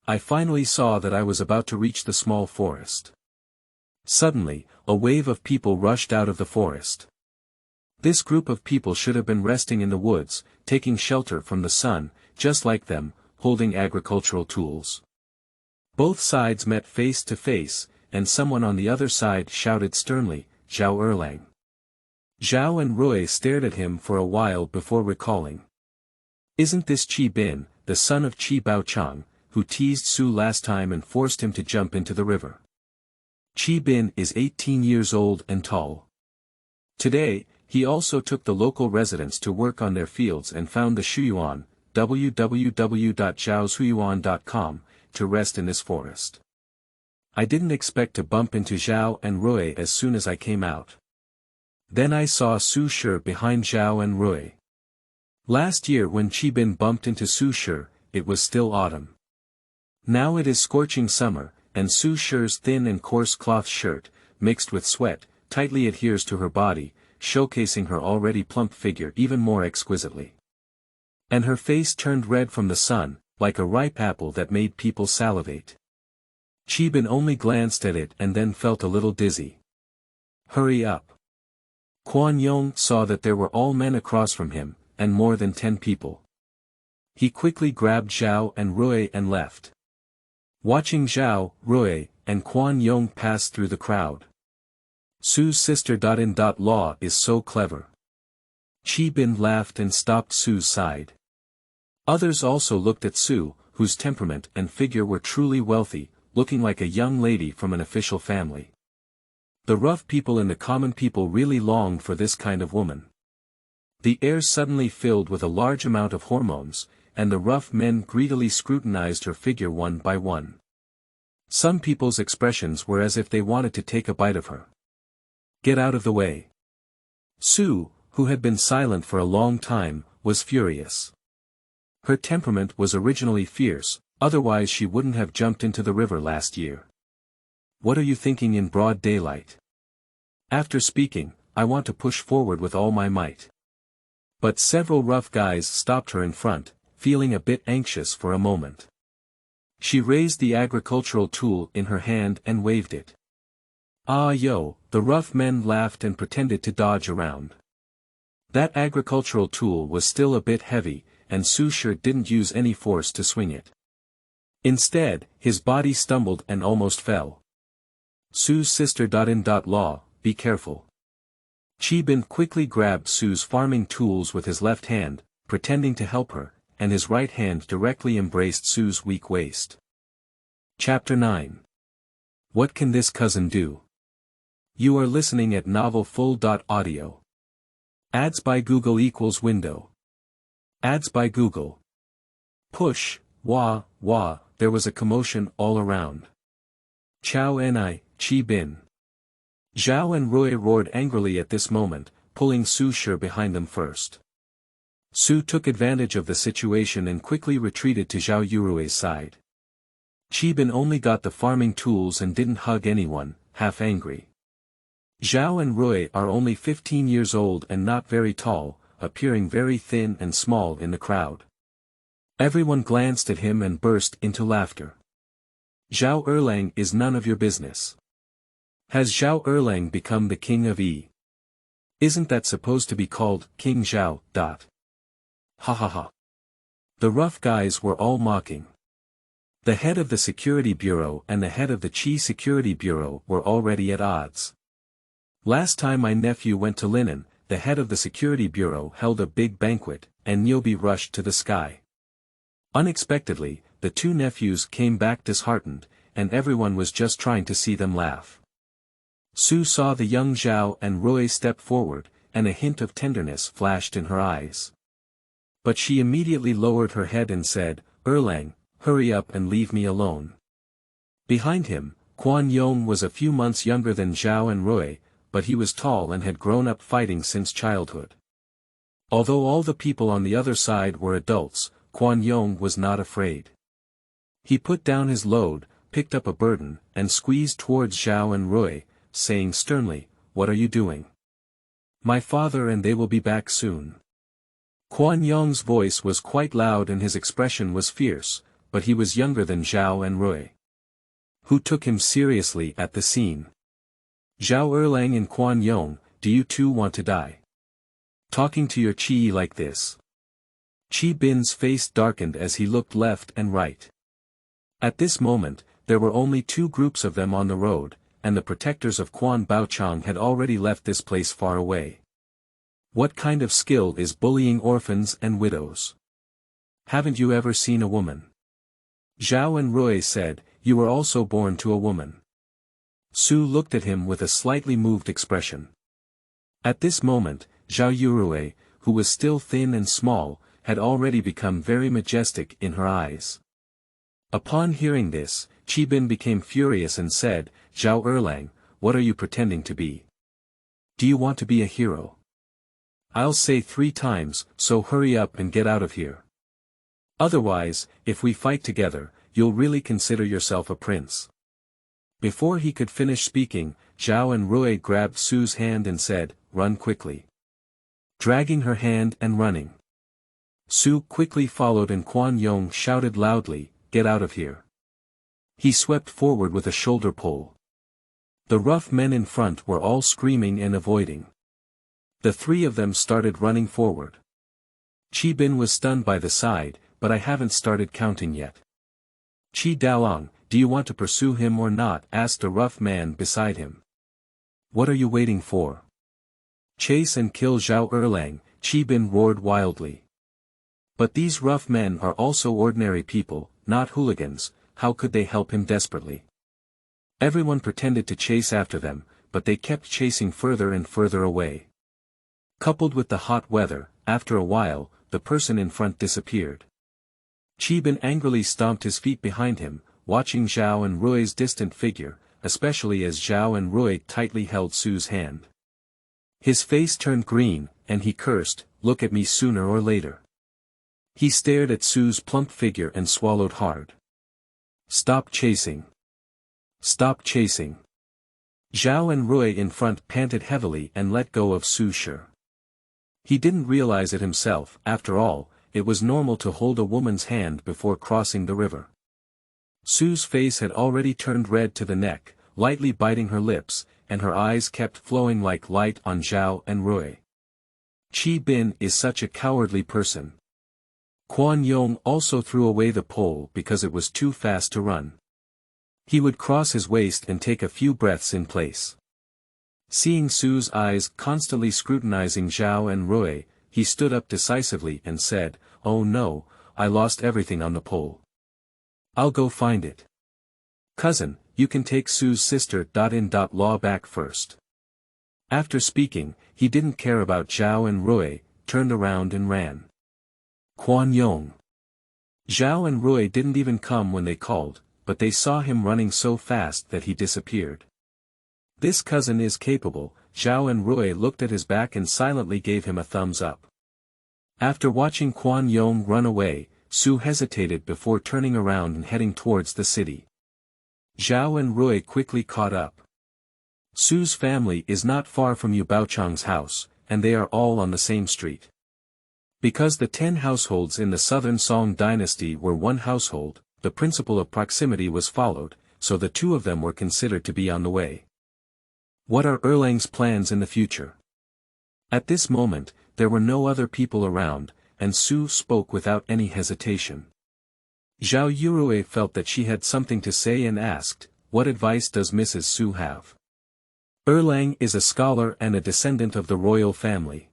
I finally saw that I was about to reach the small forest. Suddenly, a wave of people rushed out of the forest. This group of people should have been resting in the woods, taking shelter from the sun, just like them, holding agricultural tools. Both sides met face to face, and someone on the other side shouted sternly, "Zhao Erlang." Zhao and Rui stared at him for a while before recalling. "Isn't this Qi Bin, the son of Qi Baochang, who teased Su last time and forced him to jump into the river?" Qi Bin is 18 years old and tall. Today, he also took the local residents to work on their fields and found the Shuyuan, www.zhaoshuyuan.com, to rest in this forest. I didn't expect to bump into Zhao and Rui as soon as I came out. Then I saw Su Shi behind Zhao and Rui. Last year when Qi Bin bumped into Su Shi, it was still autumn. Now it is scorching summer, and Su Shi's thin and coarse cloth shirt, mixed with sweat, tightly adheres to her body, showcasing her already plump figure even more exquisitely. And her face turned red from the sun, like a ripe apple that made people salivate. Qi Bin only glanced at it and then felt a little dizzy. "Hurry up." Kuan Yong saw that there were all men across from him, and more than 10 people. He quickly grabbed Zhao and Rui and left. Watching Zhao, Rui, and Kuan Yong pass through the crowd. Su's sister-in-law is so clever. Qi Bin laughed and stopped Su's side. Others also looked at Su, whose temperament and figure were truly wealthy, looking like a young lady from an official family. The rough people and the common people really longed for this kind of woman. The air suddenly filled with a large amount of hormones, and the rough men greedily scrutinized her figure one by one. Some people's expressions were as if they wanted to take a bite of her. "Get out of the way." Su, who had been silent for a long time, was furious. Her temperament was originally fierce, otherwise she wouldn't have jumped into the river last year. "What are you thinking in broad daylight? After speaking, I want to push forward with all my might." But several rough guys stopped her in front, feeling a bit anxious for a moment. She raised the agricultural tool in her hand and waved it. "Ah yo," the rough men laughed and pretended to dodge around. That agricultural tool was still a bit heavy, and Su Shi didn't use any force to swing it. Instead, his body stumbled and almost fell. Su's sister-in-law, be careful. Qi Bin quickly grabbed Su's farming tools with his left hand, pretending to help her, and his right hand directly embraced Su's weak waist. Chapter 9. What can this cousin do? You are listening at novelfull.audio. Ads by Google equals window. Ads by Google. Push, wah, wah, there was a commotion all around. Chow Ni, Qi Bin. Zhao and Rui roared angrily at this moment, pulling Su Shi behind them first. Su took advantage of the situation and quickly retreated to Zhao Yurui's side. Bin only got the farming tools and didn't hug anyone, half angry. Zhao and Rui are only 15 years old and not very tall, appearing very thin and small in the crowd. Everyone glanced at him and burst into laughter. Zhao Erlang is none of your business. Has Zhao Erlang become the king of Yi? Isn't that supposed to be called King Zhao? Ha ha ha. The rough guys were all mocking. The head of the Security Bureau and the head of the Qi Security Bureau were already at odds. Last time my nephew went to Linen, the head of the Security Bureau held a big banquet, and Niobe rushed to the sky. Unexpectedly, the two nephews came back disheartened, and everyone was just trying to see them laugh. Su saw the young Zhao and Rui step forward, and a hint of tenderness flashed in her eyes. But she immediately lowered her head and said, "Erlang, hurry up and leave me alone." Behind him, Quan Yong was a few months younger than Zhao and Rui, but he was tall and had grown up fighting since childhood. Although all the people on the other side were adults, Quan Yong was not afraid. He put down his load, picked up a burden, and squeezed towards Zhao and Rui, saying sternly, "What are you doing?" "My father and they will be back soon." Quan Yong's voice was quite loud and his expression was fierce, but he was younger than Zhao and Rui, who took him seriously at the scene. "Zhao Erlang and Quan Yong, do you two want to die? Talking to your Qi like this?" Qi Bin's face darkened as he looked left and right. At this moment, there were only two groups of them on the road, and the protectors of Quan Baochang had already left this place far away. What kind of skill is bullying orphans and widows? Haven't you ever seen a woman? Zhao and Rui said, "You were also born to a woman." Su looked at him with a slightly moved expression. At this moment, Zhao Yurui, who was still thin and small, had already become very majestic in her eyes. Upon hearing this, Qi Bin became furious and said, "Zhao Erlang, what are you pretending to be? Do you want to be a hero? I'll say 3 times, so hurry up and get out of here. Otherwise, if we fight together, you'll really consider yourself a prince." Before he could finish speaking, Zhao and Rui grabbed Su's hand and said, "Run quickly." Dragging her hand and running. Su quickly followed and Quan Yong shouted loudly, "Get out of here." He swept forward with a shoulder pole. The rough men in front were all screaming and avoiding. The 3 of them started running forward. Qi Bin was stunned by the side, but I haven't started counting yet. "Qi Daolong, do you want to pursue him or not?" asked a rough man beside him. "What are you waiting for? Chase and kill Zhao Erlang," Qi Bin roared wildly. "But these rough men are also ordinary people, not hooligans, how could they help him desperately?" Everyone pretended to chase after them, but they kept chasing further and further away. Coupled with the hot weather, after a while, the person in front disappeared. Qi Bin angrily stomped his feet behind him, watching Zhao and Rui's distant figure, especially as Zhao and Rui tightly held Su's hand. His face turned green, and he cursed, "Look at me sooner or later." He stared at Su's plump figure and swallowed hard. "Stop chasing. Stop chasing." Zhao and Rui in front panted heavily and let go of Su Shi. He didn't realize it himself, after all, it was normal to hold a woman's hand before crossing the river. Su's face had already turned red to the neck, lightly biting her lips, and her eyes kept flowing like light on Zhao and Rui. Qi Bin is such a cowardly person. Quan Yong also threw away the pole because it was too fast to run. He would cross his waist and take a few breaths in place. Seeing Su's eyes constantly scrutinizing Zhao and Rui, he stood up decisively and said, "Oh no, I lost everything on the pole. I'll go find it. Cousin, you can take Su's sister-in-law back first." After speaking, he didn't care about Zhao and Rui, turned around and ran. Quan Yong. Zhao and Rui didn't even come when they called, but they saw him running so fast that he disappeared. This cousin is capable. Zhao and Rui looked at his back and silently gave him a thumbs up. After watching Quan Yong run away, Su hesitated before turning around and heading towards the city. Zhao and Rui quickly caught up. Su's family is not far from Yu Baochang's house, and they are all on the same street. Because the 10 households in the Southern Song Dynasty were one household, the principle of proximity was followed, so the two of them were considered to be on the way. What are Erlang's plans in the future? At this moment, there were no other people around, and Su spoke without any hesitation. Zhao Yurue felt that she had something to say and asked, "What advice does Mrs. Su have?" Erlang is a scholar and a descendant of the royal family.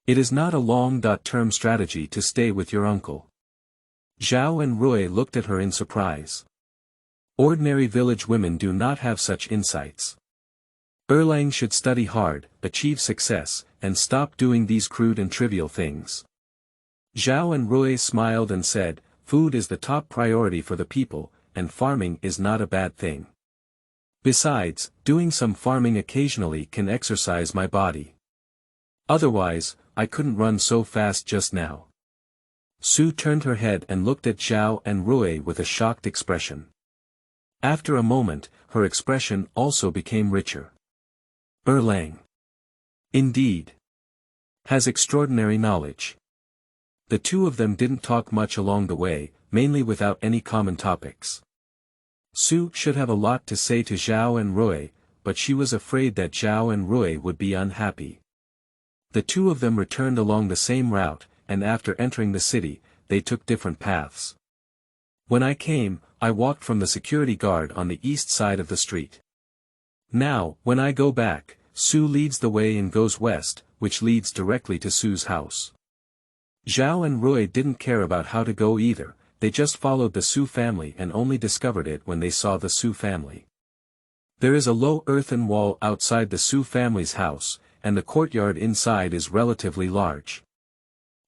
It is not a long-term strategy to stay with your uncle. Zhao and Rui looked at her in surprise. Ordinary village women do not have such insights. Erlang should study hard, achieve success, and stop doing these crude and trivial things. Zhao and Rui smiled and said, "Food is the top priority for the people, and farming is not a bad thing. Besides, doing some farming occasionally can exercise my body. Otherwise, I couldn't run so fast just now." Su turned her head and looked at Zhao and Rui with a shocked expression. After a moment, her expression also became richer. Erlang. Indeed. Has extraordinary knowledge. The two of them didn't talk much along the way, mainly without any common topics. Su should have a lot to say to Zhao and Rui, but she was afraid that Zhao and Rui would be unhappy. The two of them returned along the same route, and after entering the city, they took different paths. When I came, I walked from the security guard on the east side of the street. Now, when I go back, Su leads the way and goes west, which leads directly to Su's house. Zhao and Rui didn't care about how to go either, they just followed the Su family and only discovered it when they saw the Su family. There is a low earthen wall outside the Su family's house, and the courtyard inside is relatively large.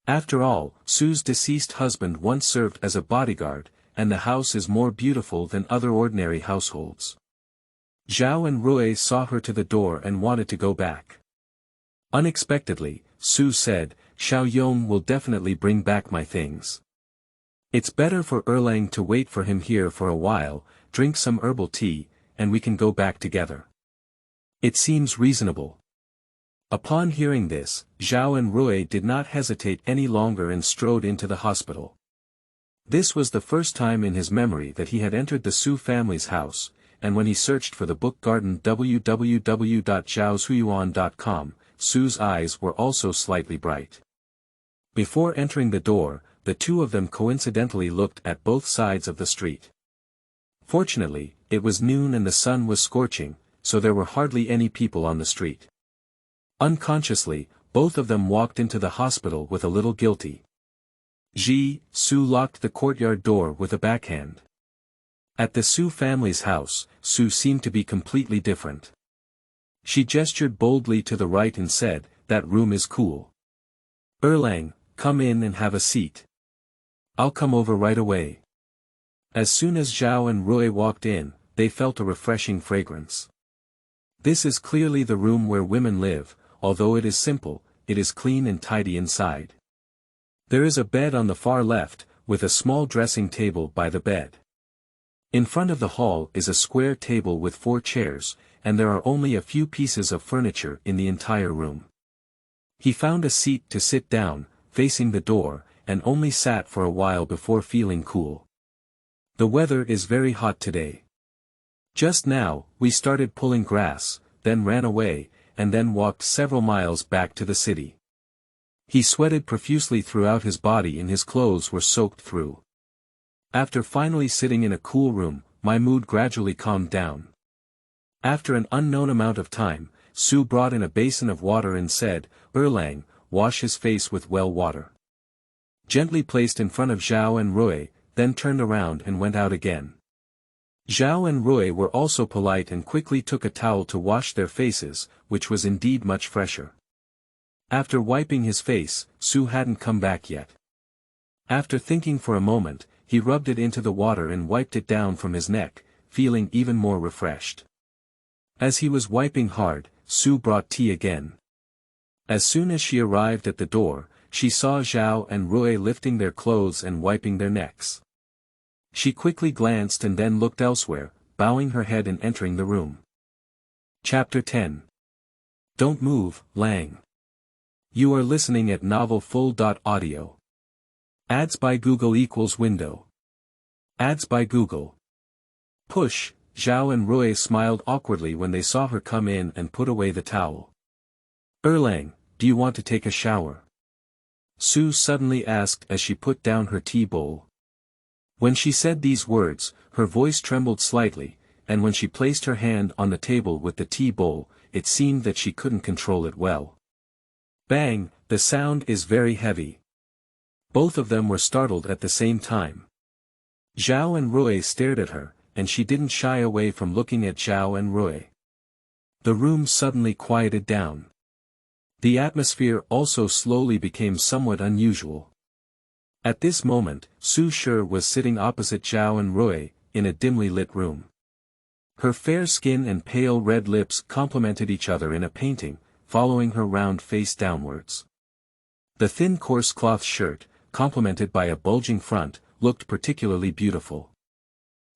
After all, Su's deceased husband once served as a bodyguard, and the house is more beautiful than other ordinary households. Zhao and Rui saw her to the door and wanted to go back. Unexpectedly, Su said, "Xiao Yong will definitely bring back my things. It's better for Erlang to wait for him here for a while, drink some herbal tea, and we can go back together. It seems reasonable." Upon hearing this, Zhao and Rui did not hesitate any longer and strode into the hospital. This was the first time in his memory that he had entered the Su family's house, and when he searched for the book garden www.zhaoshuyuan.com, Su's eyes were also slightly bright. Before entering the door, the two of them coincidentally looked at both sides of the street. Fortunately, it was noon and the sun was scorching, so there were hardly any people on the street. Unconsciously, both of them walked into the hospital with a little guilty. Su locked the courtyard door with a backhand. At the Su family's house, Su seemed to be completely different. She gestured boldly to the right and said, "That room is cool. Erlang, come in and have a seat. I'll come over right away." As soon as Zhao and Rui walked in, they felt a refreshing fragrance. This is clearly the room where women live, although it is simple, it is clean and tidy inside. There is a bed on the far left, with a small dressing table by the bed. In front of the hall is a square table with 4 chairs, and there are only a few pieces of furniture in the entire room. He found a seat to sit down, facing the door, and only sat for a while before feeling cool. The weather is very hot today. Just now, we started pulling grass, then ran away, and then walked several miles back to the city. He sweated profusely throughout his body and his clothes were soaked through. After finally sitting in a cool room, my mood gradually calmed down. After an unknown amount of time, Su brought in a basin of water and said, "Erlang, wash his face with well water." Gently placed in front of Zhao and Rui, then turned around and went out again. Zhao and Rui were also polite and quickly took a towel to wash their faces, which was indeed much fresher. After wiping his face, Su hadn't come back yet. After thinking for a moment, he rubbed it into the water and wiped it down from his neck, feeling even more refreshed. As he was wiping hard, Su brought tea again. As soon as she arrived at the door, she saw Zhao and Rui lifting their clothes and wiping their necks. She quickly glanced and then looked elsewhere, bowing her head and entering the room. Chapter 10. Don't move, Lang. You are listening at novelfull.audio. Ads by Google equals window. Ads by Google. Push. Zhao and Rui smiled awkwardly when they saw her come in and put away the towel. Erlang, do you want to take a shower? Su suddenly asked as she put down her tea bowl. When she said these words, her voice trembled slightly, and when she placed her hand on the table with the tea bowl, it seemed that she couldn't control it well. Bang, the sound is very heavy. Both of them were startled at the same time. Zhao and Rui stared at her, and she didn't shy away from looking at Zhao and Rui. The room suddenly quieted down. The atmosphere also slowly became somewhat unusual. At this moment, Su Shi was sitting opposite Zhao and Rui, in a dimly lit room. Her fair skin and pale red lips complemented each other in a painting, following her round face downwards. The thin coarse cloth shirt, complemented by a bulging front, looked particularly beautiful.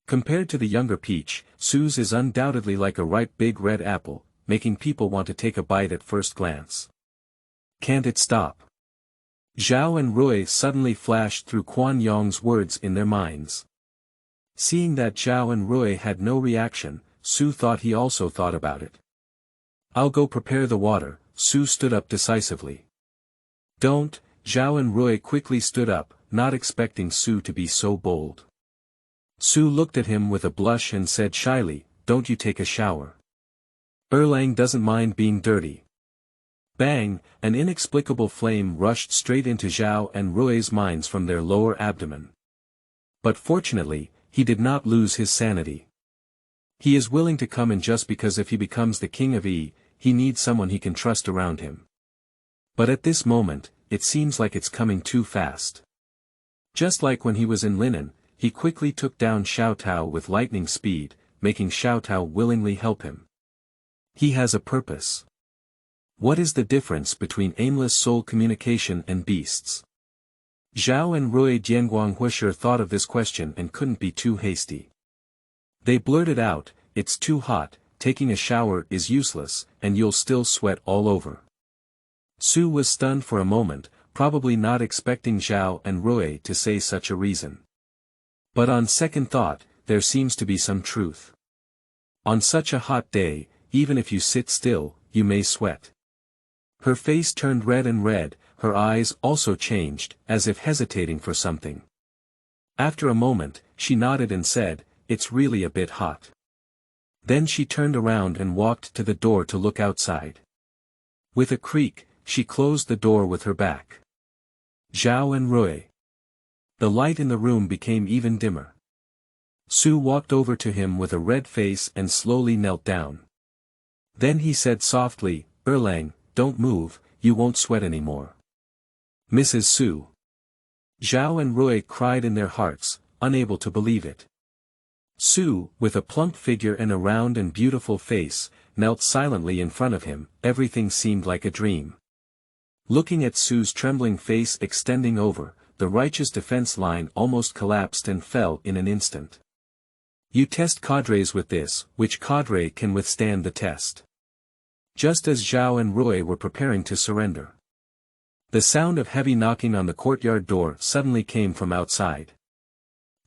Compared to the younger Peach, Su's is undoubtedly like a ripe big red apple, making people want to take a bite at first glance. Can't it stop? Zhao and Rui suddenly flashed through Quan Yong's words in their minds. Seeing that Zhao and Rui had no reaction, Su thought he also thought about it. I'll go prepare the water. Su stood up decisively. Don't. Zhao and Rui quickly stood up, not expecting Su to be so bold. Su looked at him with a blush and said shyly, don't you take a shower? Erlang doesn't mind being dirty. Bang, an inexplicable flame rushed straight into Zhao and Rui's minds from their lower abdomen. But fortunately, he did not lose his sanity. He is willing to come in just because if he becomes the king of Yi, he needs someone he can trust around him. But at this moment, it seems like it's coming too fast. Just like when he was in Linen, he quickly took down Xiao Tao with lightning speed, making Xiao Tao willingly help him. He has a purpose. What is the difference between aimless soul communication and beasts? Zhao and Rui Jianguanghuisher thought of this question and couldn't be too hasty. They blurted out, it's too hot, taking a shower is useless, and you'll still sweat all over. Su was stunned for a moment, probably not expecting Zhao and Rui to say such a reason. But on second thought, there seems to be some truth. On such a hot day, even if you sit still, you may sweat. Her face turned red and red, her eyes also changed, as if hesitating for something. After a moment, she nodded and said, it's really a bit hot. Then she turned around and walked to the door to look outside. With a creak, she closed the door with her back. Zhao and Rui. The light in the room became even dimmer. Su walked over to him with a red face and slowly knelt down. Then he said softly, Erlang, don't move, you won't sweat anymore. Mrs. Su. Zhao and Rui cried in their hearts, unable to believe it. Su, with a plump figure and a round and beautiful face, knelt silently in front of him, everything seemed like a dream. Looking at Su's trembling face extending over, the righteous defense line almost collapsed and fell in an instant. You test cadres with this, which cadre can withstand the test? Just as Zhao and Rui were preparing to surrender. The sound of heavy knocking on the courtyard door suddenly came from outside.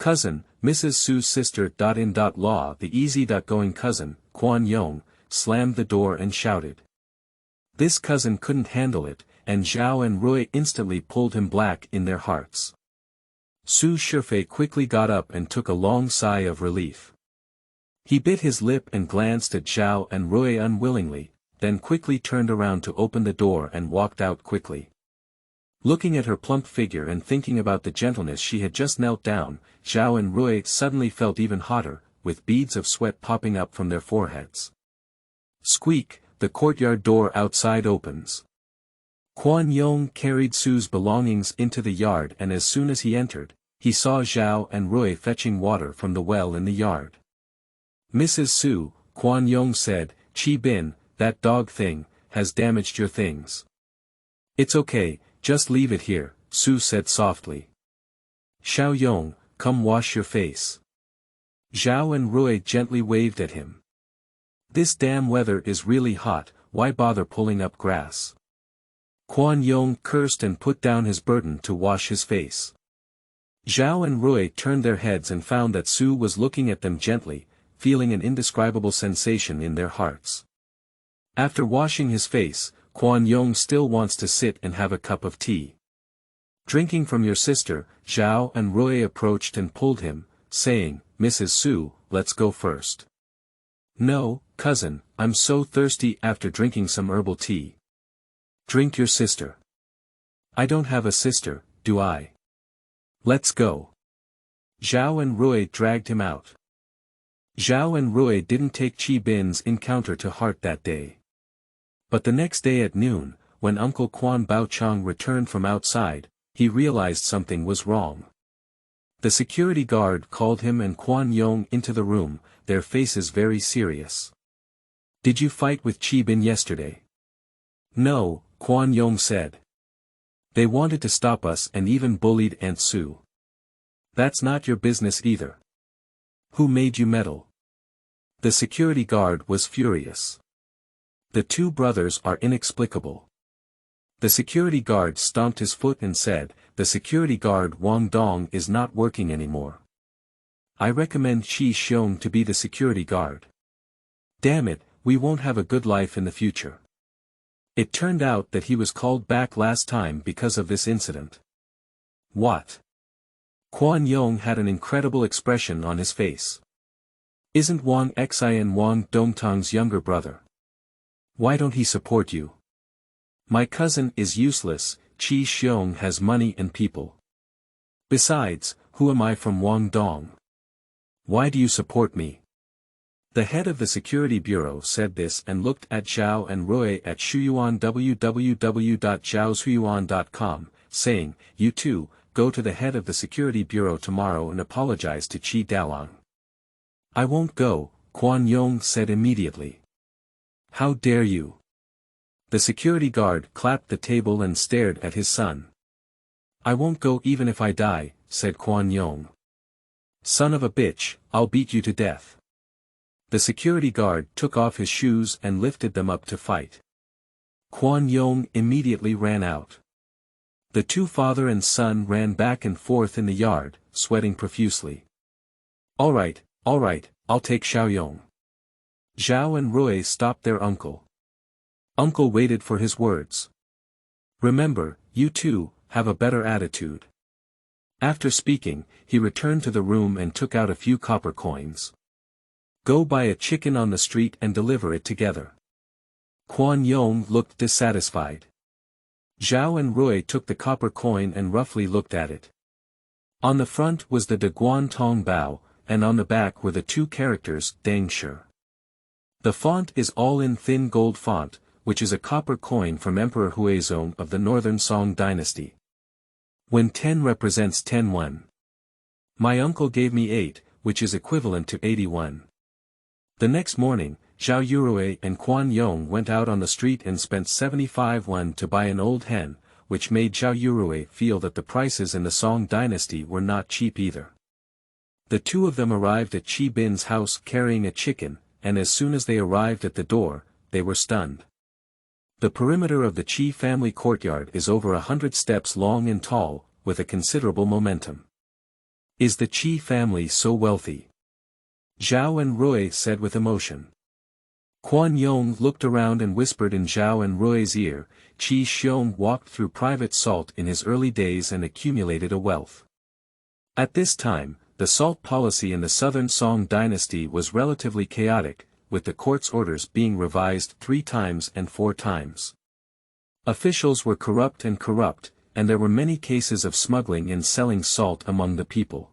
Cousin, Mrs. Su's sister. Law, the easy-going cousin, Quan Yong, slammed the door and shouted. This cousin couldn't handle it, and Zhao and Rui instantly pulled him black in their hearts. Su Shifei quickly got up and took a long sigh of relief. He bit his lip and glanced at Zhao and Rui unwillingly, then quickly turned around to open the door and walked out quickly. Looking at her plump figure and thinking about the gentleness she had just knelt down, Zhao and Rui suddenly felt even hotter, with beads of sweat popping up from their foreheads. Squeak, the courtyard door outside opens. Quan Yong carried Su's belongings into the yard, and as soon as he entered, he saw Zhao and Rui fetching water from the well in the yard. Mrs. Su, Quan Yong said, Chi Bin, that dog thing, has damaged your things. It's okay, just leave it here, Su said softly. Xiao Yong, come wash your face. Zhao and Rui gently waved at him. This damn weather is really hot, why bother pulling up grass? Quan Yong cursed and put down his burden to wash his face. Zhao and Rui turned their heads and found that Su was looking at them gently, feeling an indescribable sensation in their hearts. After washing his face, Quan Yong still wants to sit and have a cup of tea. Drinking from your sister, Zhao and Rui approached and pulled him, saying, Mrs. Su, let's go first. No, cousin, I'm so thirsty after drinking some herbal tea. Drink your sister. I don't have a sister, do I? Let's go. Zhao and Rui dragged him out. Zhao and Rui didn't take Qi Bin's encounter to heart that day. But the next day at noon, when Uncle Quan Baochang returned from outside, he realized something was wrong. The security guard called him and Quan Yong into the room, their faces very serious. Did you fight with Qi Bin yesterday? No, Quan Yong said. They wanted to stop us and even bullied Aunt Su. That's not your business either. Who made you meddle? The security guard was furious. The two brothers are inexplicable. The security guard stomped his foot and said, the security guard Wang Dong is not working anymore. I recommend Qi Xiong to be the security guard. Damn it, we won't have a good life in the future. It turned out that he was called back last time because of this incident. What? Quan Yong had an incredible expression on his face. Isn't Wang Xian Wang Dongtang's younger brother? Why don't he support you? My cousin is useless, Qi Xiong has money and people. Besides, who am I from Wang Dong? Why do you support me? The head of the security bureau said this and looked at Zhao and Rui at Shuyuan www.zhaoshuyuan.com, saying, you two, go to the head of the security bureau tomorrow and apologize to Qi Daolang. I won't go, Quan Yong said immediately. How dare you? The security guard clapped the table and stared at his son. I won't go even if I die, said Quan Yong. Son of a bitch, I'll beat you to death. The security guard took off his shoes and lifted them up to fight. Quan Yong immediately ran out. The two father and son ran back and forth in the yard, sweating profusely. All right, I'll take Xiaoyong. Zhao and Rui stopped their uncle. Uncle waited for his words. Remember, you two, have a better attitude. After speaking, he returned to the room and took out a few copper coins. Go buy a chicken on the street and deliver it together. Quan Yong looked dissatisfied. Zhao and Rui took the copper coin and roughly looked at it. On the front was the De Guan Tong Bao, and on the back were the two characters Deng Shi. The font is all in thin gold font, which is a copper coin from Emperor Huizong of the Northern Song Dynasty. When 10 represents 10 1. My uncle gave me 8, which is equivalent to 81. The next morning, Zhao Yurui and Quan Yong went out on the street and spent 75 won to buy an old hen, which made Zhao Yurui feel that the prices in the Song dynasty were not cheap either. The two of them arrived at Qi Bin's house carrying a chicken, and as soon as they arrived at the door, they were stunned. The perimeter of the Qi family courtyard is over 100 steps long and tall, with a considerable momentum. Is the Qi family so wealthy? Zhao and Rui said with emotion. Quan Yong looked around and whispered in Zhao and Rui's ear, Qi Xiong walked through private salt in his early days and accumulated a wealth. At this time, the salt policy in the Southern Song dynasty was relatively chaotic, with the court's orders being revised 3 times and 4 times. Officials were corrupt, and there were many cases of smuggling and selling salt among the people.